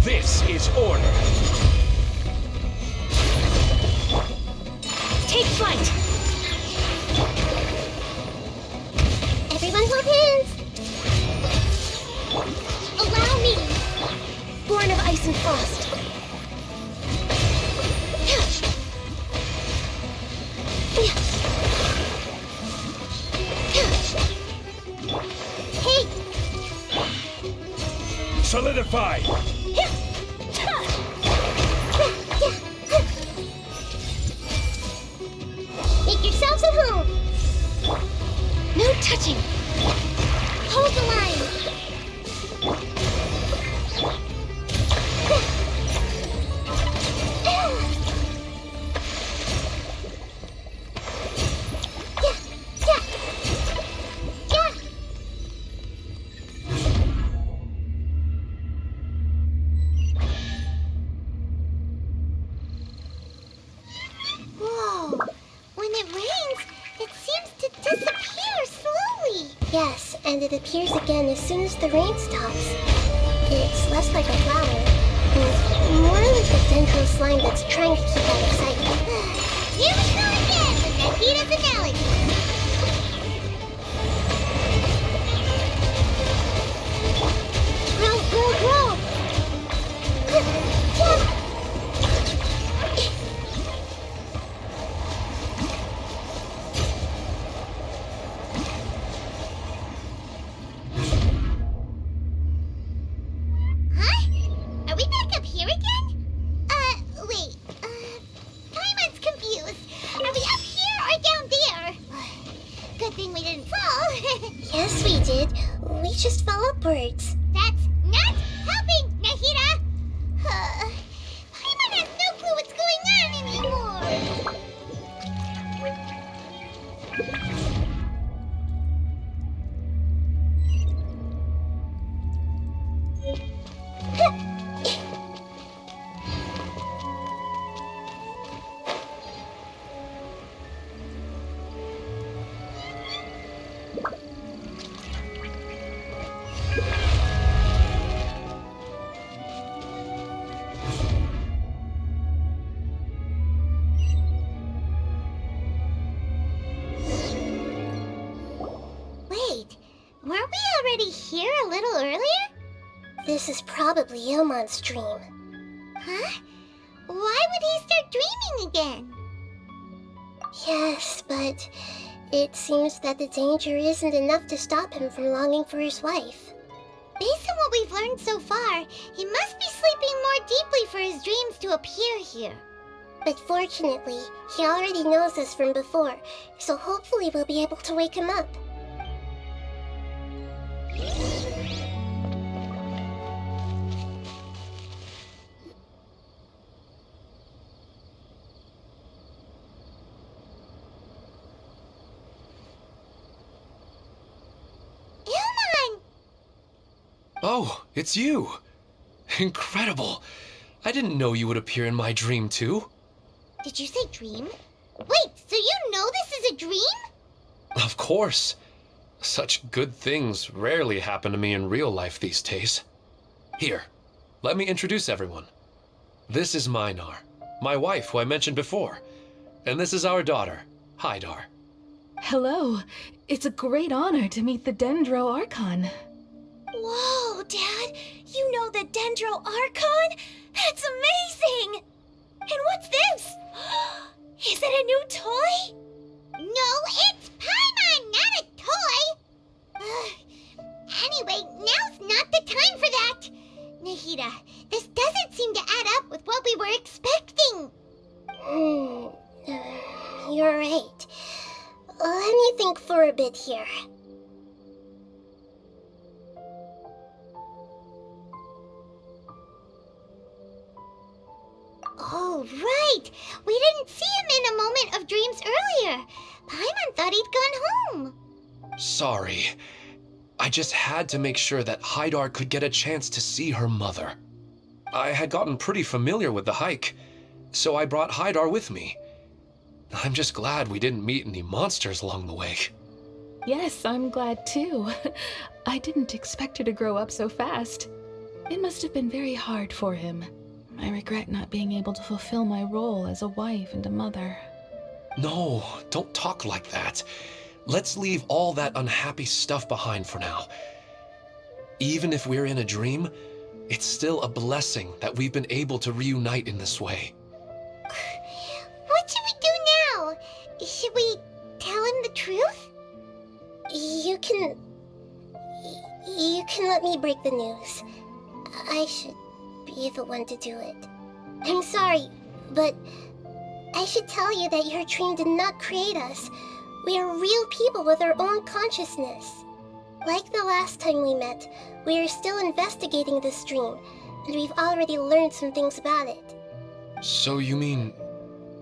This is order. Take flight! Everyone hold hands! Allow me! Born of ice and frost. Hey! Solidify! Make yourselves at home! No touching! Hold the line! Whoa! When it rains, it seems to disappear slowly. Yes, and it appears again as soon as the rain stops. It's less like a flower, and more like a dendro slime that's trying to keep out of sight. Here we go again with Nahida's analogy. Grow, grow, grow! Huh? Are we back up here again? Wait. Paimon's confused. Are we up here or down there? Good thing we didn't fall. Yes, we did. We just fell upwards. That's not helping, Nahida! Paimon has no clue what's going on anymore. Wait, weren't we already here a little earlier? This is probably Ilmon's dream. Huh? Why would he start dreaming again? Yes, but it seems that the danger isn't enough to stop him from longing for his wife. Based on what we've learned so far, he must be sleeping more deeply for his dreams to appear here. But fortunately, he already knows us from before, so hopefully we'll be able to wake him up. Ilmon! Oh, it's you! Incredible! I didn't know you would appear in my dream too. Did you say dream? Wait, so you know this is a dream? Of course. Such good things rarely happen to me in real life these days. Here, let me introduce everyone. This is Minar, my wife who I mentioned before. And this is our daughter, Hydar. Hello. It's a great honor to meet the Dendro Archon. Whoa, Dad! You know the Dendro Archon? That's amazing! And what's this? Is it a new toy? No, it's Paimon, not a toy! Anyway, now's not the time for that! Nahida, this doesn't seem to add up with what we were expecting. You're right. Let me think for a bit here. Oh, right! We didn't see him in a moment of dreams earlier. Paimon thought he'd gone home. Sorry. I just had to make sure that Haidar could get a chance to see her mother. I had gotten pretty familiar with the hike, so I brought Haidar with me. I'm just glad we didn't meet any monsters along the way. Yes, I'm glad too. I didn't expect her to grow up so fast. It must have been very hard for him. I regret not being able to fulfill my role as a wife and a mother. No, don't talk like that. Let's leave all that unhappy stuff behind for now. Even if we're in a dream, it's still a blessing that we've been able to reunite in this way. What should we do now? Should we tell him the truth? You can let me break the news. I should be the one to do it. I'm sorry, but I should tell you that your dream did not create us. We are real people with our own consciousness. Like the last time we met, we are still investigating this dream, and we've already learned some things about it. So you mean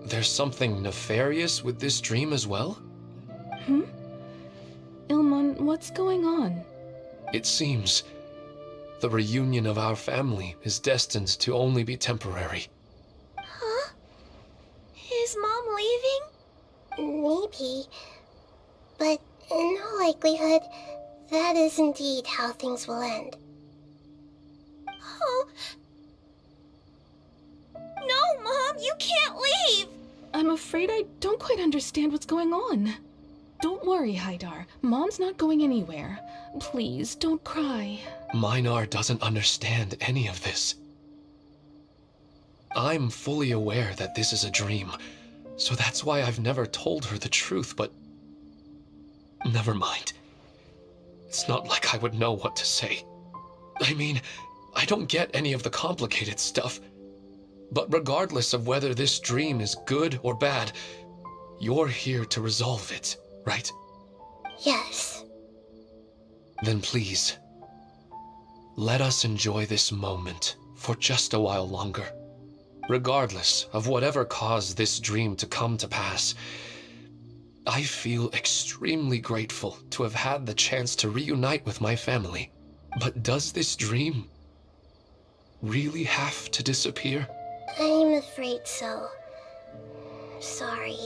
there's something nefarious with this dream as well? Ilmon, what's going on? It seems the reunion of our family is destined to only be temporary. Huh? Is Mom leaving? Maybe, but in all likelihood, that is indeed how things will end. Oh. No, Mom, you can't leave! I'm afraid I don't quite understand what's going on. Don't worry, Haidar. Mom's not going anywhere. Please, don't cry. Minar doesn't understand any of this. I'm fully aware that this is a dream, so that's why I've never told her the truth, but never mind. It's not like I would know what to say. I mean, I don't get any of the complicated stuff, but regardless of whether this dream is good or bad, you're here to resolve it, right? Yes. Then please, let us enjoy this moment for just a while longer. Regardless of whatever caused this dream to come to pass, I feel extremely grateful to have had the chance to reunite with my family. But does this dream really have to disappear? I'm afraid so. Sorry.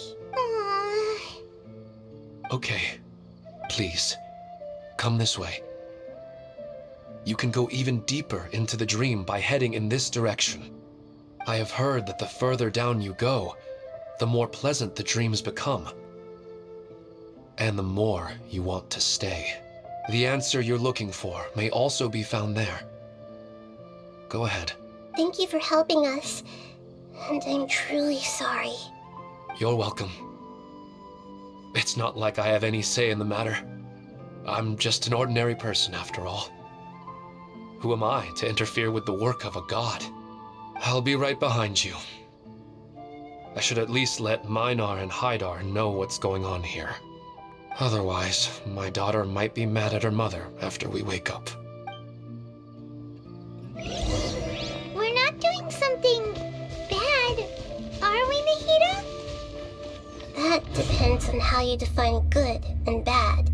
Okay, please, come this way. You can go even deeper into the dream by heading in this direction. I have heard that the further down you go, the more pleasant the dreams become, and the more you want to stay. The answer you're looking for may also be found there. Go ahead. Thank you for helping us, and I'm truly sorry. You're welcome. It's not like I have any say in the matter. I'm just an ordinary person after all. Who am I to interfere with the work of a god? I'll be right behind you. I should at least let Minar and Haidar know what's going on here. Otherwise, my daughter might be mad at her mother after we wake up. We're not doing something bad, are we, Nahida? That depends on how you define good and bad.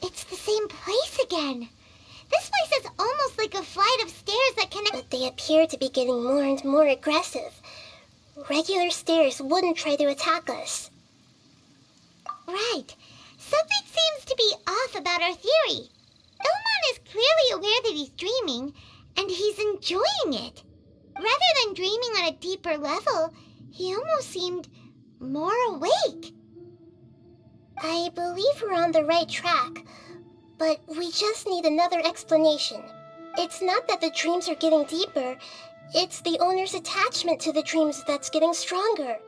It's the same place again. This place is almost like a flight of stairs that connect. But they appear to be getting more and more aggressive. Regular stairs wouldn't try to attack us. Right. Something seems to be off about our theory. Ilmon is clearly aware that he's dreaming, and he's enjoying it. Rather than dreaming on a deeper level, he almost seemed more awake. I believe we're on the right track, but we just need another explanation. It's not that the dreams are getting deeper, it's the owner's attachment to the dreams that's getting stronger.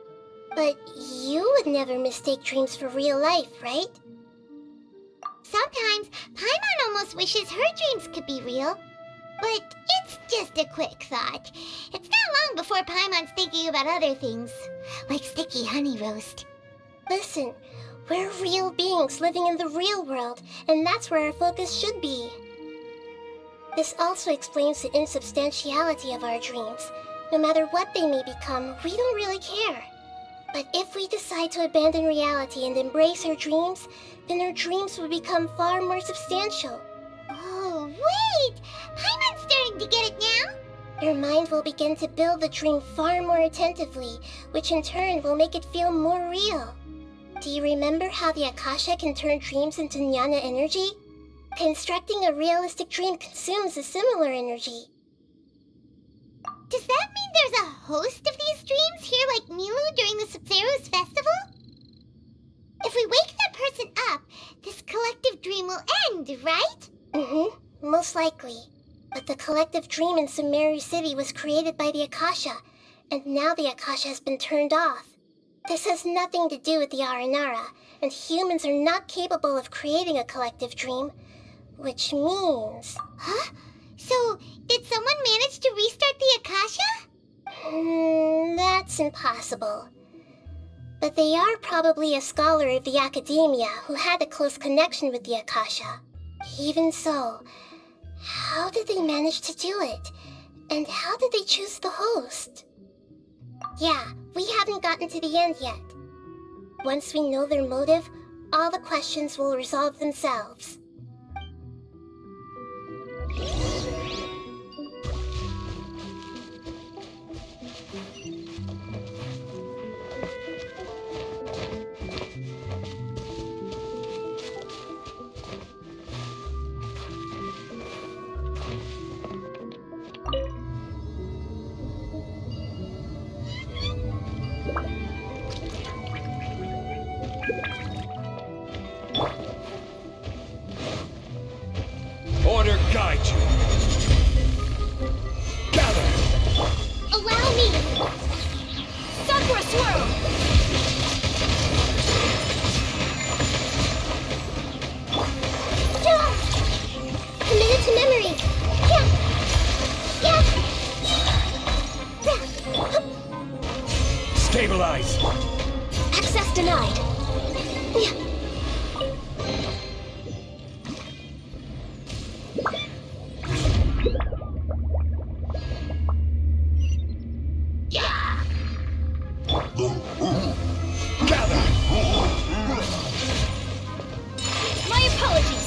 But you would never mistake dreams for real life, right? Sometimes, Paimon almost wishes her dreams could be real. But it's just a quick thought. It's not long before Paimon's thinking about other things, like sticky honey roast. Listen, we're real beings living in the real world, and that's where our focus should be. This also explains the insubstantiality of our dreams. No matter what they may become, we don't really care. But if we decide to abandon reality and embrace our dreams, then our dreams will become far more substantial. Oh, wait! Paimon's starting to get it now! Your mind will begin to build the dream far more attentively, which in turn will make it feel more real. Do you remember how the Akasha can turn dreams into jnana energy? Constructing a realistic dream consumes a similar energy. Does that mean there's a host of these dreams here like Milu during the Sabzeruz festival? If we wake that person up, this collective dream will end, right? Mm-hmm, most likely. But the collective dream in Sumeru City was created by the Akasha, and now the Akasha has been turned off. This has nothing to do with the Aranara, and humans are not capable of creating a collective dream, which means... Huh? So, did someone manage to restart the Akasha? That's impossible. But they are probably a scholar of the academia who had a close connection with the Akasha. Even so, how did they manage to do it? And how did they choose the host? Yeah, we haven't gotten to the end yet. Once we know their motive, all the questions will resolve themselves. Order guide you. Gather. Allow me! Sakura Swirl! Committed to memory! Stabilize. Access denied. Gather. My apologies!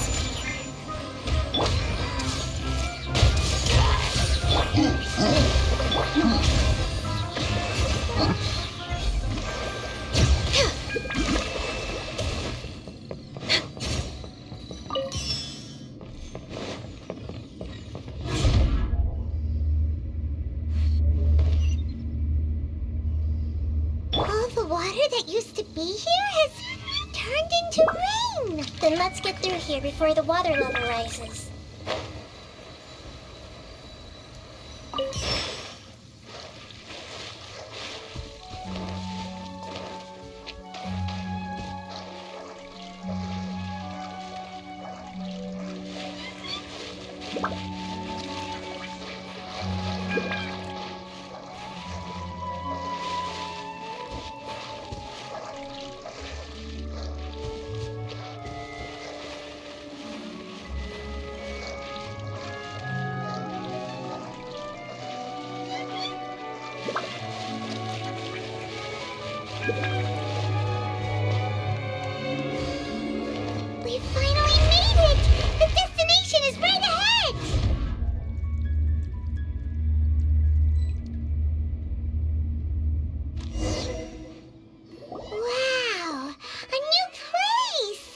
All the water that used to be here has turned into rain! Then let's get through here before the water level rises. We finally made it! The destination is right ahead! Wow! A new place!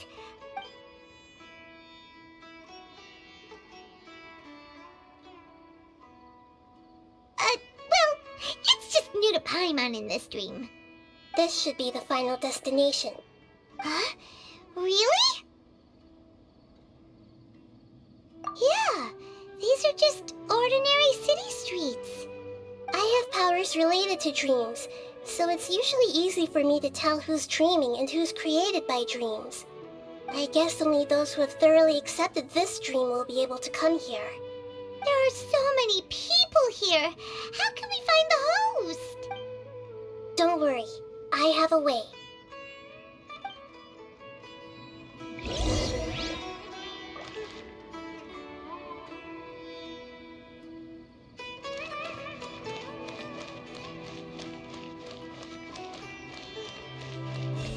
Well, it's just new to Paimon in this dream. This should be the final destination. Huh? Really? Yeah, these are just ordinary city streets. I have powers related to dreams, so it's usually easy for me to tell who's dreaming and who's created by dreams. I guess only those who have thoroughly accepted this dream will be able to come here. There are so many people here. How can we find the host? Don't worry, I have a way.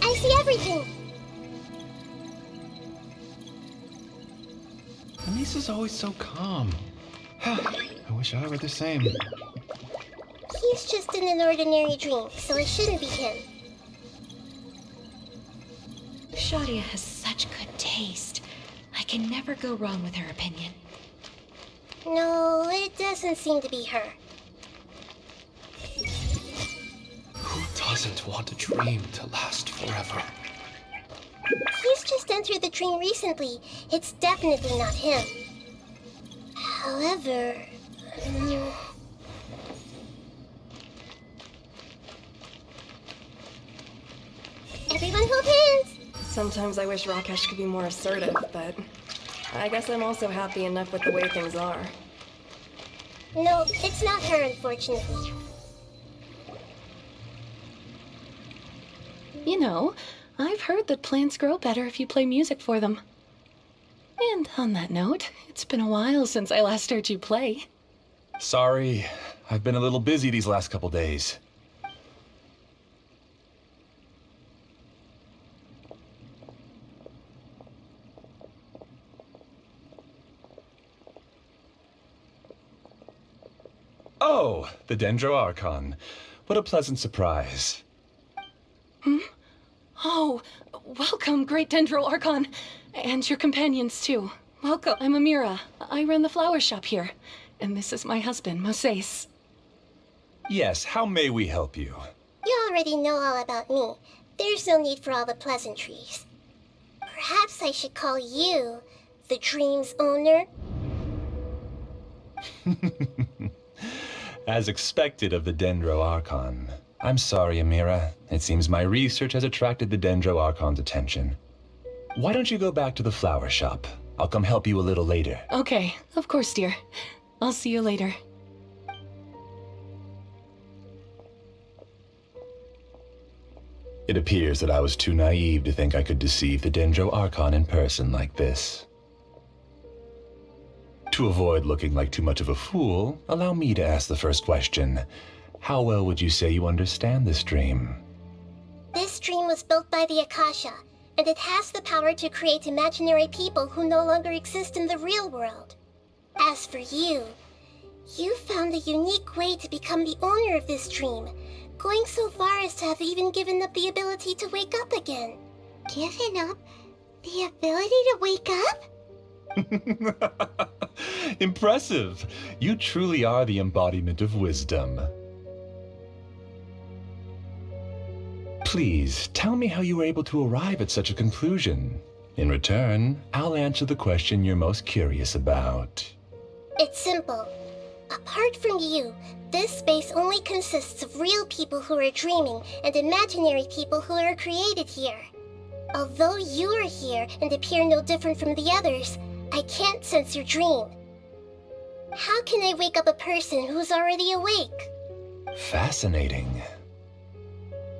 I see everything. Anissa's always so calm. I wish I were the same. He's just in an ordinary dream, so it shouldn't be him. Shadia has such good taste. I can never go wrong with her opinion. No, it doesn't seem to be her. Who doesn't want a dream to last forever? He's just entered the dream recently. It's definitely not him. However... Everyone hold hands! Sometimes I wish Rakesh could be more assertive, but I guess I'm also happy enough with the way things are. No, it's not her, unfortunately. You know, I've heard that plants grow better if you play music for them. And on that note, it's been a while since I last heard you play. Sorry, I've been a little busy these last couple days. Oh, the Dendro Archon. What a pleasant surprise. Oh, welcome, Great Dendro Archon. And your companions, too. Welcome. I'm Amira. I run the flower shop here. And this is my husband, Moses. Yes, how may we help you? You already know all about me. There's no need for all the pleasantries. Perhaps I should call you the dream's owner? As expected of the Dendro Archon. I'm sorry, Amira. It seems my research has attracted the Dendro Archon's attention. Why don't you go back to the flower shop? I'll come help you a little later. Okay, of course, dear. I'll see you later. It appears that I was too naive to think I could deceive the Dendro Archon in person like this. To avoid looking like too much of a fool, allow me to ask the first question. How well would you say you understand this dream? This dream was built by the Akasha, and it has the power to create imaginary people who no longer exist in the real world. As for you, you found a unique way to become the owner of this dream, going so far as to have even given up the ability to wake up again. Given up the ability to wake up? Impressive! You truly are the embodiment of wisdom. Please, tell me how you were able to arrive at such a conclusion. In return, I'll answer the question you're most curious about. It's simple. Apart from you, this space only consists of real people who are dreaming and imaginary people who are created here. Although you are here and appear no different from the others, I can't sense your dream. How can I wake up a person who's already awake? Fascinating.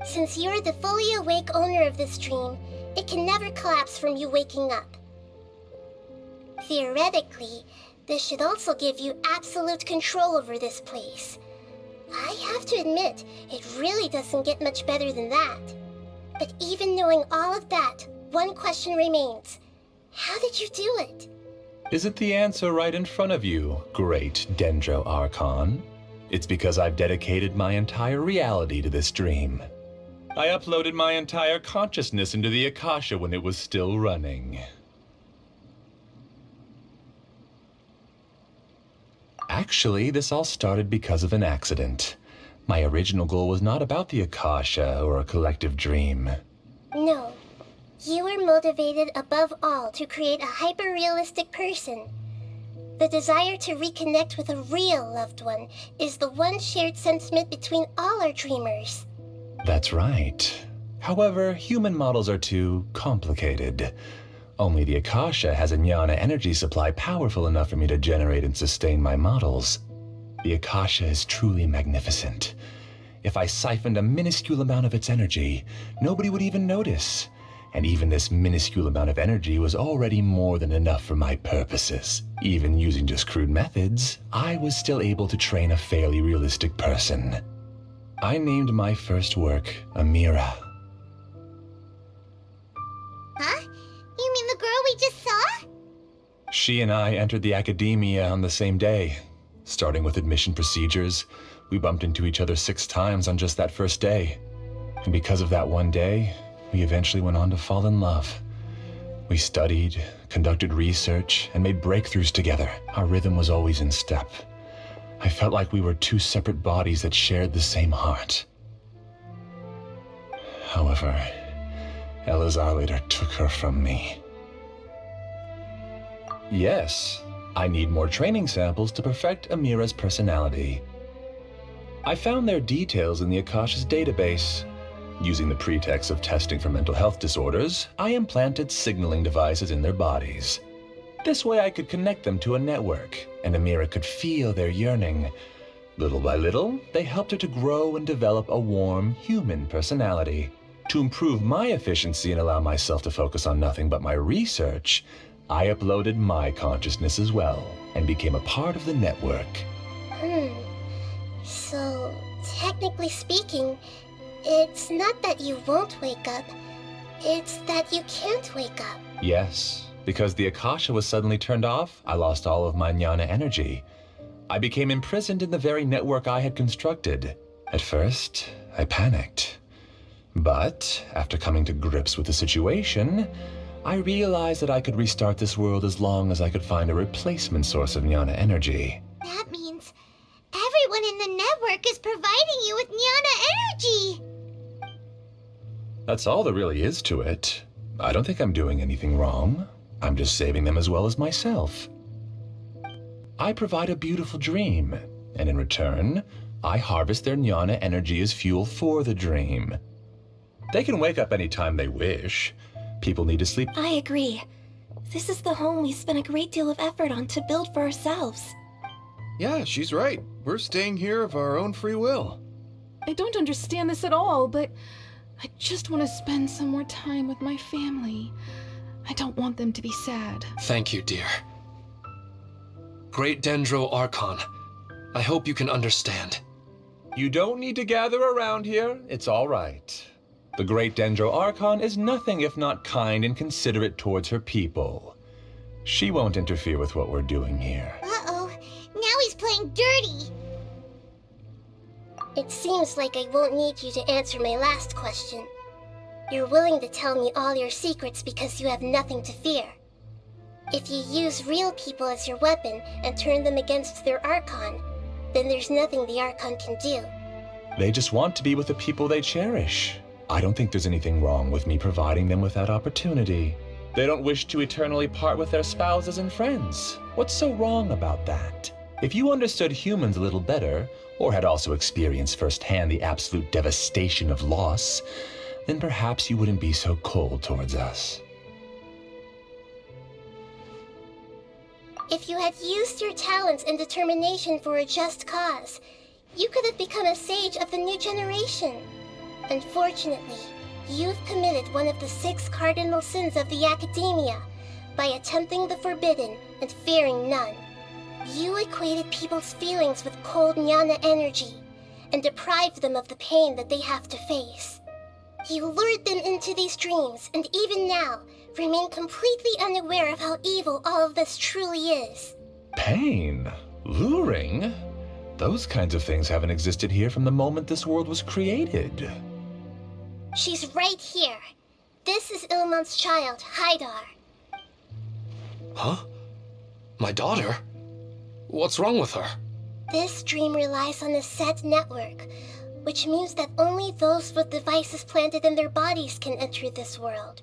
Since you're the fully awake owner of this dream, it can never collapse from you waking up. Theoretically, this should also give you absolute control over this place. I have to admit, it really doesn't get much better than that. But even knowing all of that, one question remains. How did you do it? Isn't the answer right in front of you, great Dendro Archon? It's because I've dedicated my entire reality to this dream. I uploaded my entire consciousness into the Akasha when it was still running. Actually, this all started because of an accident. My original goal was not about the Akasha or a collective dream. No. You were motivated above all to create a hyper-realistic person. The desire to reconnect with a real loved one is the one shared sentiment between all our dreamers. That's right. However, human models are too complicated. Only the Akasha has a jnana energy supply powerful enough for me to generate and sustain my models. The Akasha is truly magnificent. If I siphoned a minuscule amount of its energy, nobody would even notice. And even this minuscule amount of energy was already more than enough for my purposes. Even using just crude methods, I was still able to train a fairly realistic person. I named my first work Amira. Huh? You mean the girl we just saw? She and I entered the academia on the same day. Starting with admission procedures, we bumped into each other 6 times on just that first day. And because of that one day, we eventually went on to fall in love. We studied, conducted research, and made breakthroughs together. Our rhythm was always in step. I felt like we were 2 separate bodies that shared the same heart. However, Elazar later took her from me. Yes, I need more training samples to perfect Amira's personality. I found their details in the Akasha's database. Using the pretext of testing for mental health disorders, I implanted signaling devices in their bodies. This way I could connect them to a network, and Amira could feel their yearning. Little by little, they helped her to grow and develop a warm, human personality. To improve my efficiency and allow myself to focus on nothing but my research, I uploaded my consciousness as well, and became a part of the network. So, technically speaking, it's not that you won't wake up, it's that you can't wake up. Yes, because the Akasha was suddenly turned off, I lost all of my jnana energy. I became imprisoned in the very network I had constructed. At first, I panicked. But, after coming to grips with the situation, I realized that I could restart this world as long as I could find a replacement source of jnana energy. That means everyone in the network is providing you with jnana energy! That's all there really is to it. I don't think I'm doing anything wrong. I'm just saving them as well as myself. I provide a beautiful dream, and in return, I harvest their jnana energy as fuel for the dream. They can wake up anytime they wish. People need to sleep. I agree. This is the home we spent a great deal of effort on to build for ourselves. Yeah, she's right. We're staying here of our own free will. I don't understand this at all, but I just want to spend some more time with my family. I don't want them to be sad. Thank you, dear. Great Dendro Archon, I hope you can understand. You don't need to gather around here. It's all right. The Great Dendro Archon is nothing if not kind and considerate towards her people. She won't interfere with what we're doing here. Uh-oh, now he's playing dirty. It seems like I won't need you to answer my last question. You're willing to tell me all your secrets because you have nothing to fear. If you use real people as your weapon and turn them against their Archon, then there's nothing the Archon can do. They just want to be with the people they cherish. I don't think there's anything wrong with me providing them with that opportunity. They don't wish to eternally part with their spouses and friends. What's so wrong about that? If you understood humans a little better, or had also experienced firsthand the absolute devastation of loss, then perhaps you wouldn't be so cold towards us. If you had used your talents and determination for a just cause, you could have become a sage of the new generation. Unfortunately, you've committed one of the 6 cardinal sins of the Academia by attempting the forbidden and fearing none. You equated people's feelings with cold jnana energy and deprived them of the pain that they have to face. You lured them into these dreams and even now remain completely unaware of how evil all of this truly is. Pain? Luring? Those kinds of things haven't existed here from the moment this world was created. She's right here. This is Ilmon's child, Haidar. Huh? My daughter? What's wrong with her? This dream relies on a set network, which means that only those with devices planted in their bodies can enter this world.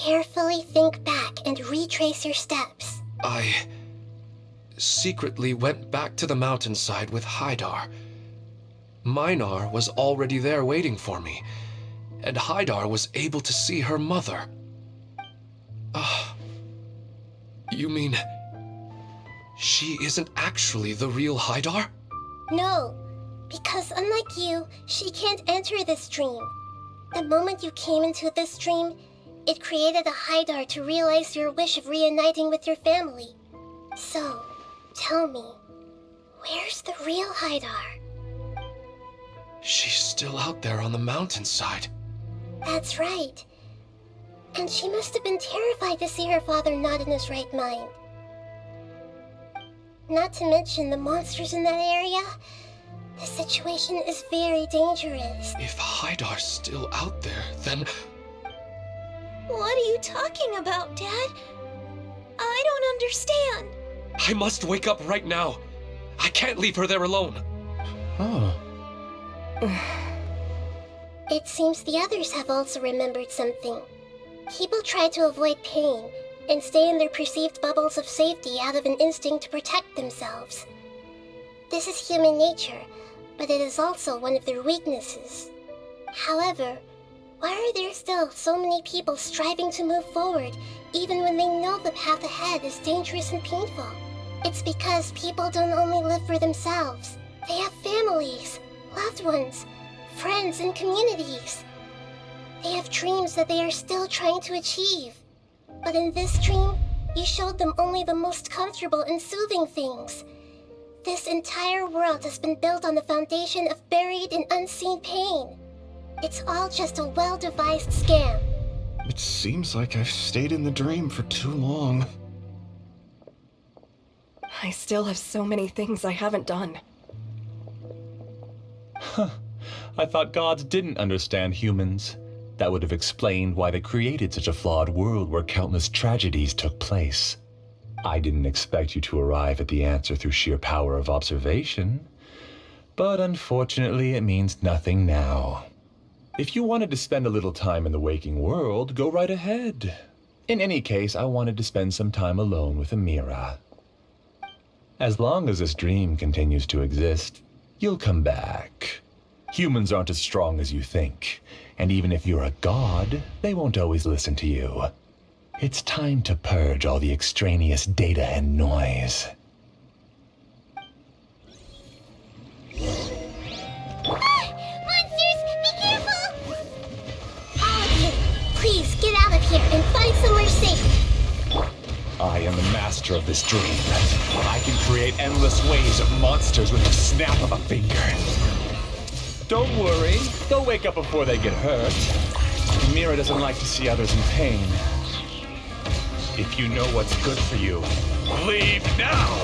Carefully think back and retrace your steps. I secretly went back to the mountainside with Haidar. Minar was already there waiting for me, and Haidar was able to see her mother. You mean she isn't actually the real Haidar? No, because unlike you, she can't enter this dream. The moment you came into this dream, it created a Haidar to realize your wish of reuniting with your family. So, tell me, where's the real Haidar? She's still out there on the mountainside. That's right. And she must have been terrified to see her father not in his right mind. Not to mention the monsters in that area. The situation is very dangerous. If Haidar's still out there, then... What are you talking about, Dad? I don't understand. I must wake up right now. I can't leave her there alone. Oh. It seems the others have also remembered something. People try to avoid pain and stay in their perceived bubbles of safety out of an instinct to protect themselves. This is human nature, but it is also one of their weaknesses. However, why are there still so many people striving to move forward even when they know the path ahead is dangerous and painful? It's because people don't only live for themselves. They have families, loved ones, friends, and communities. They have dreams that they are still trying to achieve. But in this dream, you showed them only the most comfortable and soothing things. This entire world has been built on the foundation of buried and unseen pain. It's all just a well-devised scam. It seems like I've stayed in the dream for too long. I still have so many things I haven't done. Huh. I thought gods didn't understand humans. That would have explained why they created such a flawed world where countless tragedies took place. I didn't expect you to arrive at the answer through sheer power of observation. But unfortunately, it means nothing now. If you wanted to spend a little time in the waking world, go right ahead. In any case, I wanted to spend some time alone with Amira. As long as this dream continues to exist, you'll come back. Humans aren't as strong as you think, and even if you're a god, they won't always listen to you. It's time to purge all the extraneous data and noise. Monsters, be careful! All of you, please get out of here and find somewhere safe. I am the master of this dream. I can create endless waves of monsters with the snap of a finger. Don't worry, they'll wake up before they get hurt. Amira doesn't like to see others in pain. If you know what's good for you, leave now!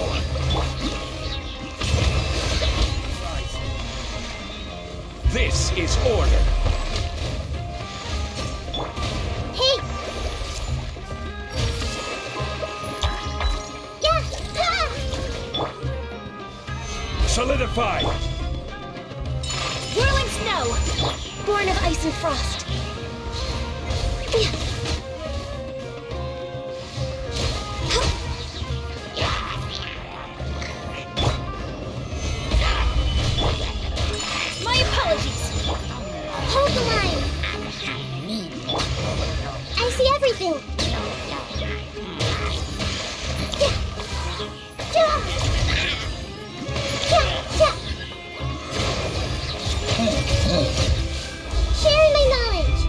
This is order. Hey! Yeah! Ah! Solidify! Whirling snow! Born of ice and frost. My apologies! Hold the line! I see everything! Sharing my knowledge!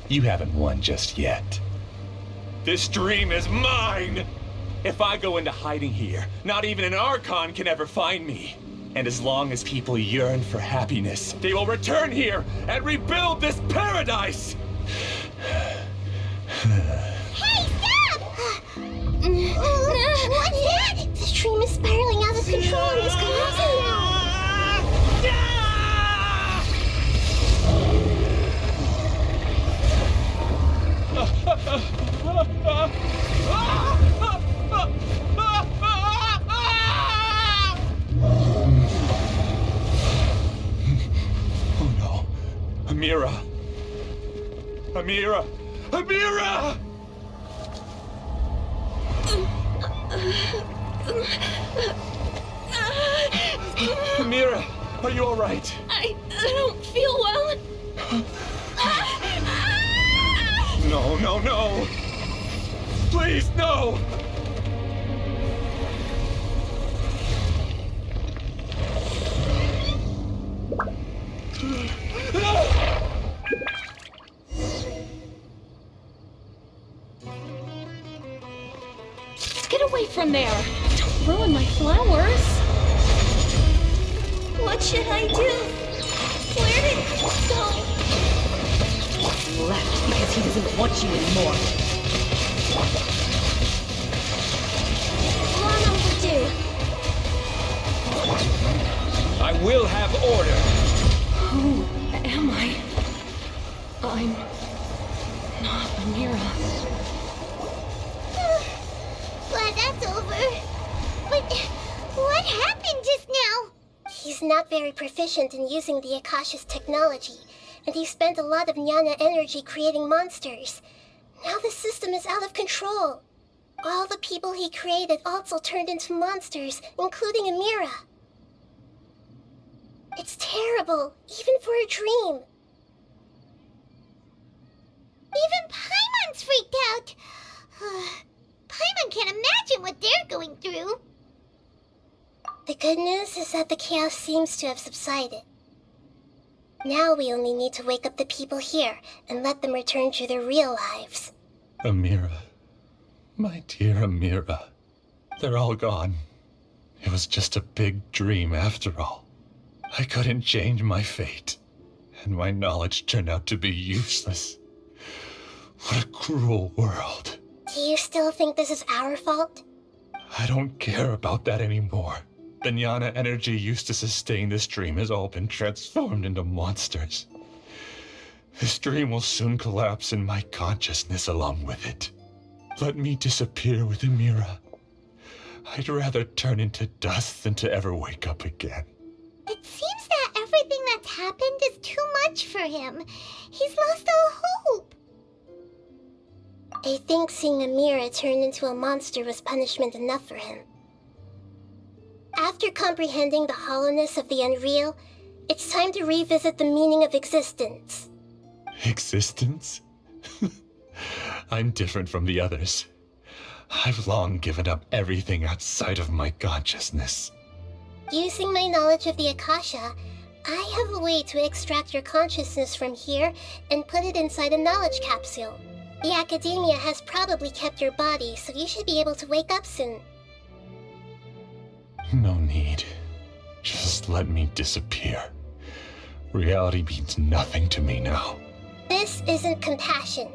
You haven't won just yet. This dream is mine! If I go into hiding here, not even an Archon can ever find me. And as long as people yearn for happiness, they will return here and rebuild this paradise! Hey, stop! What's that? This dream is spiraling out of control and is collapsing now. Oh no. Amira! Amira! Amira! Amira, are you alright? I don't feel well. No, no, no! Please, no! Get away from there! Don't ruin my flowers! What should I do? Where did he go? He left because he doesn't want you anymore. Long overdue. I will have order! Who am I? I'm not Amira. Glad that's over. But what happened just now? He's not very proficient in using the Akasha's technology, and he spent a lot of Jnana energy creating monsters. Now the system is out of control. All the people he created also turned into monsters, including Amira. It's terrible, even for a dream. Even Paimon's freaked out. Paimon can't imagine what they're going through. The good news is that the chaos seems to have subsided. Now we only need to wake up the people here and let them return to their real lives. Amira. My dear Amira. They're all gone. It was just a big dream after all. I couldn't change my fate, and my knowledge turned out to be useless. What a cruel world. Do you still think this is our fault? I don't care about that anymore. The Jnana energy used to sustain this dream has all been transformed into monsters. This dream will soon collapse and my consciousness along with it. Let me disappear with Amira. I'd rather turn into dust than to ever wake up again. It seems that everything that's happened is too much for him. He's lost all hope. I think seeing Amira turn into a monster was punishment enough for him. After comprehending the hollowness of the unreal, it's time to revisit the meaning of existence. Existence? I'm different from the others. I've long given up everything outside of my consciousness. Using my knowledge of the Akasha, I have a way to extract your consciousness from here and put it inside a knowledge capsule. The Academia has probably kept your body, so you should be able to wake up soon. No need. Just let me disappear. Reality means nothing to me now. This isn't compassion.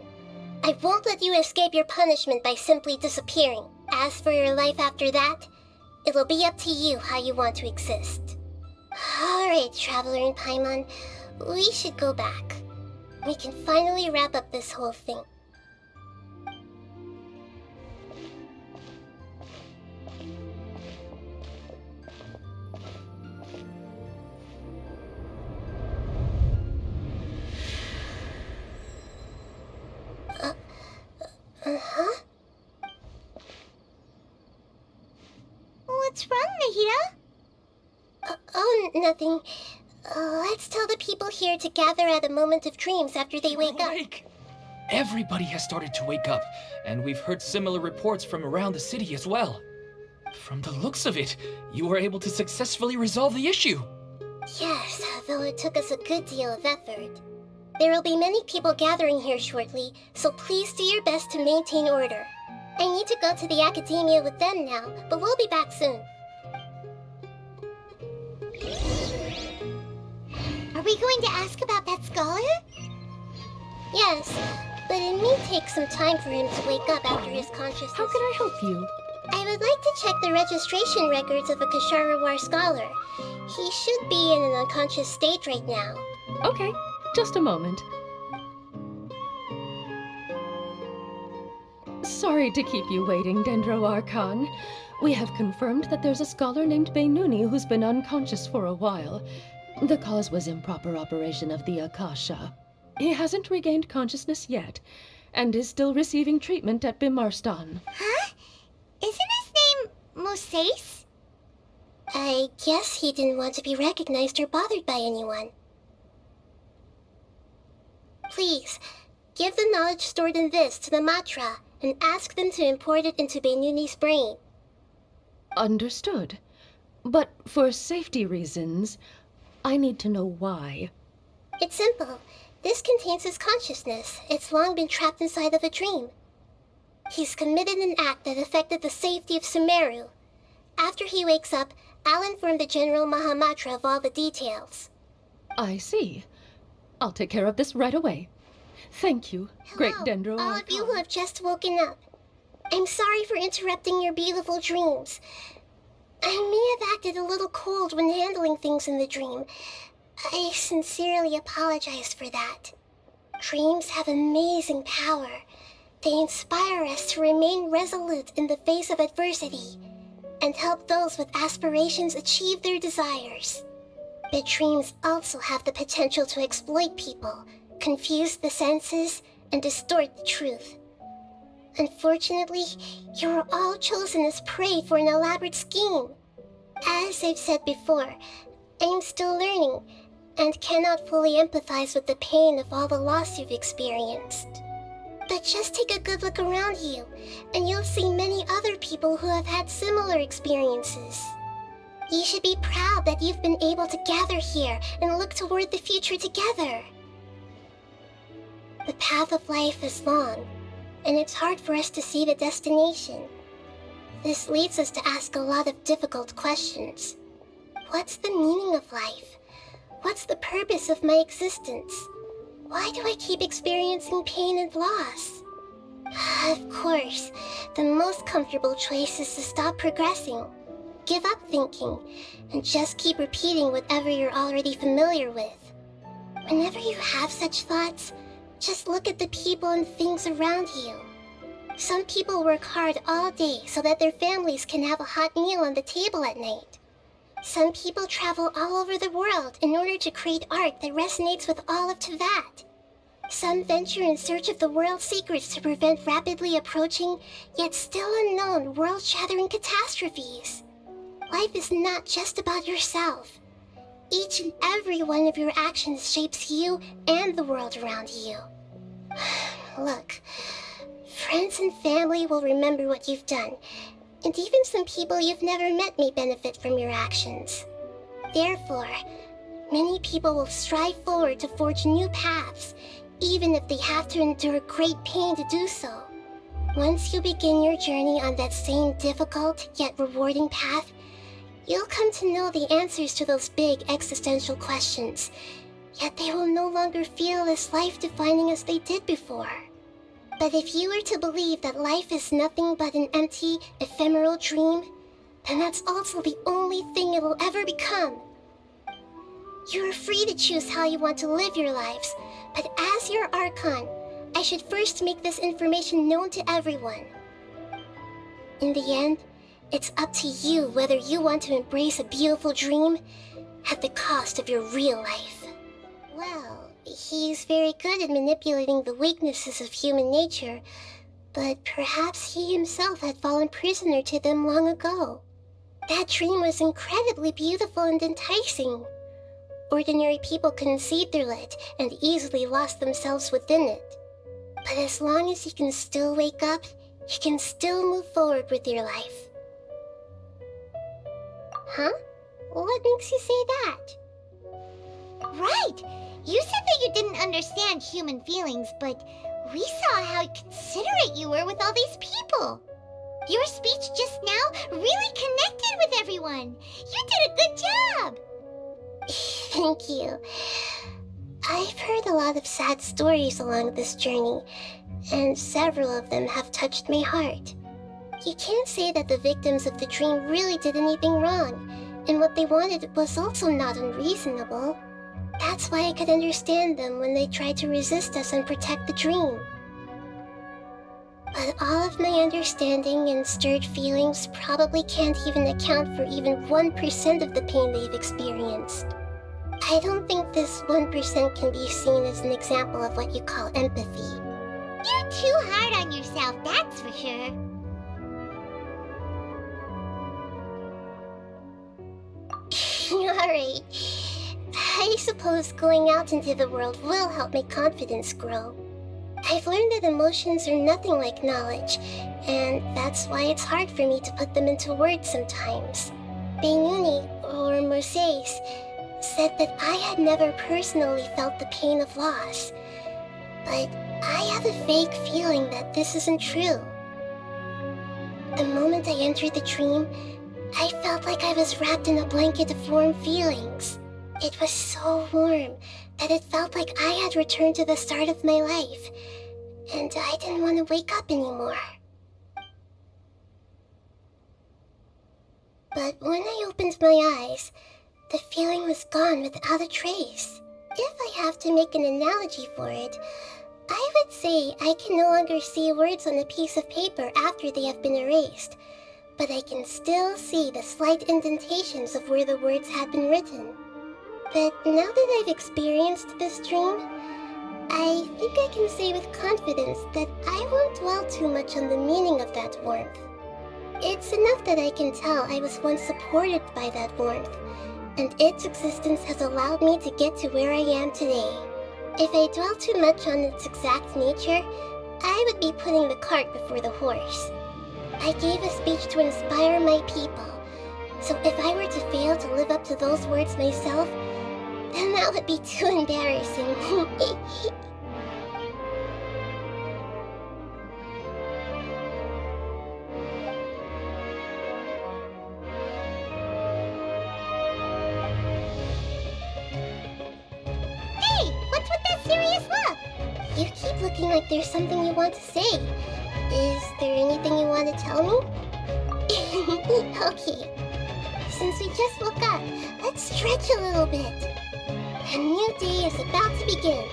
I won't let you escape your punishment by simply disappearing. As for your life after that, it'll be up to you how you want to exist. Alright, Traveler and Paimon, we should go back. We can finally wrap up this whole thing. Uh-huh? What's wrong, Nahida? Oh, nothing. Let's tell the people here to gather at a moment of dreams after they wake up. Everybody has started to wake up, and we've heard similar reports from around the city as well. From the looks of it, you were able to successfully resolve the issue. Yes, though it took us a good deal of effort. There will be many people gathering here shortly, so please do your best to maintain order. I need to go to the Academia with them now, but we'll be back soon. Are we going to ask about that scholar? Yes, but it may take some time for him to wake up after his consciousness. How can I help you? I would like to check the registration records of a Kasharawar scholar. He should be in an unconscious state right now. Okay, just a moment. Sorry to keep you waiting, Dendro Archon. We have confirmed that there's a scholar named Beinuni who's been unconscious for a while. The cause was improper operation of the Akasha. He hasn't regained consciousness yet, and is still receiving treatment at Bimarstan. Huh? Isn't his name Moses? I guess he didn't want to be recognized or bothered by anyone. Please, give the knowledge stored in this to the Matra and ask them to import it into Benuni's brain. Understood. But for safety reasons, I need to know why. It's simple. This contains his consciousness. It's long been trapped inside of a dream. He's committed an act that affected the safety of Sumeru. After he wakes up, I'll inform the General Mahamatra of all the details. I see. I'll take care of this right away. Thank you, Great Dendro. All of you who have just woken up. I'm sorry for interrupting your beautiful dreams. I may have acted a little cold when handling things in the dream. I sincerely apologize for that. Dreams have amazing power. They inspire us to remain resolute in the face of adversity and help those with aspirations achieve their desires. But dreams also have the potential to exploit people, confuse the senses, and distort the truth. Unfortunately, you are all chosen as prey for an elaborate scheme. As I've said before, I'm still learning and cannot fully empathize with the pain of all the loss you've experienced. But just take a good look around you, and you'll see many other people who have had similar experiences. You should be proud that you've been able to gather here and look toward the future together. The path of life is long, and it's hard for us to see the destination. This leads us to ask a lot of difficult questions. What's the meaning of life? What's the purpose of my existence? Why do I keep experiencing pain and loss? Of course, the most comfortable choice is to stop progressing, give up thinking, and just keep repeating whatever you're already familiar with. Whenever you have such thoughts, just look at the people and things around you. Some people work hard all day so that their families can have a hot meal on the table at night. Some people travel all over the world in order to create art that resonates with all of Teyvat. Some venture in search of the world's secrets to prevent rapidly approaching, yet still unknown, world-shattering catastrophes. Life is not just about yourself. Each and every one of your actions shapes you and the world around you. Look, friends and family will remember what you've done, and even some people you've never met may benefit from your actions. Therefore, many people will strive forward to forge new paths, even if they have to endure great pain to do so. Once you begin your journey on that same difficult yet rewarding path, you'll come to know the answers to those big existential questions, yet they will no longer feel as life-defining as they did before. But if you were to believe that life is nothing but an empty, ephemeral dream, then that's also the only thing it will ever become. You are free to choose how you want to live your lives, but as your Archon, I should first make this information known to everyone. In the end, it's up to you whether you want to embrace a beautiful dream at the cost of your real life. Well, he's very good at manipulating the weaknesses of human nature, but perhaps he himself had fallen prisoner to them long ago. That dream was incredibly beautiful and enticing. Ordinary people couldn't see through it and easily lost themselves within it. But as long as you can still wake up, you can still move forward with your life. Huh? What makes you say that? Right! You said that you didn't understand human feelings, but we saw how considerate you were with all these people. Your speech just now really connected with everyone. You did a good job! Thank you. I've heard a lot of sad stories along this journey, and several of them have touched my heart. You can't say that the victims of the dream really did anything wrong, and what they wanted was also not unreasonable. That's why I could understand them when they tried to resist us and protect the dream. But all of my understanding and stirred feelings probably can't even account for even 1% of the pain they've experienced. I don't think this 1% can be seen as an example of what you call empathy. You're too hard on yourself, that's for sure. Alright. I suppose going out into the world will help my confidence grow. I've learned that emotions are nothing like knowledge, and that's why it's hard for me to put them into words sometimes. Benyuni, or Mercedes, said that I had never personally felt the pain of loss. But I have a vague feeling that this isn't true. The moment I entered the dream, I felt like I was wrapped in a blanket of warm feelings. It was so warm that it felt like I had returned to the start of my life, and I didn't want to wake up anymore. But when I opened my eyes, the feeling was gone without a trace. If I have to make an analogy for it, I would say I can no longer see words on a piece of paper after they have been erased, but I can still see the slight indentations of where the words had been written. But now that I've experienced this dream, I think I can say with confidence that I won't dwell too much on the meaning of that warmth. It's enough that I can tell I was once supported by that warmth, and its existence has allowed me to get to where I am today. If I dwell too much on its exact nature, I would be putting the cart before the horse. I gave a speech to inspire my people, so if I were to fail to live up to those words myself, then that would be too embarrassing. Hey, what's with that serious look? You keep looking like there's something you want to say. Is there anything you want to tell me? Okay. Since we just woke up, let's stretch a little bit. A new day is about to begin.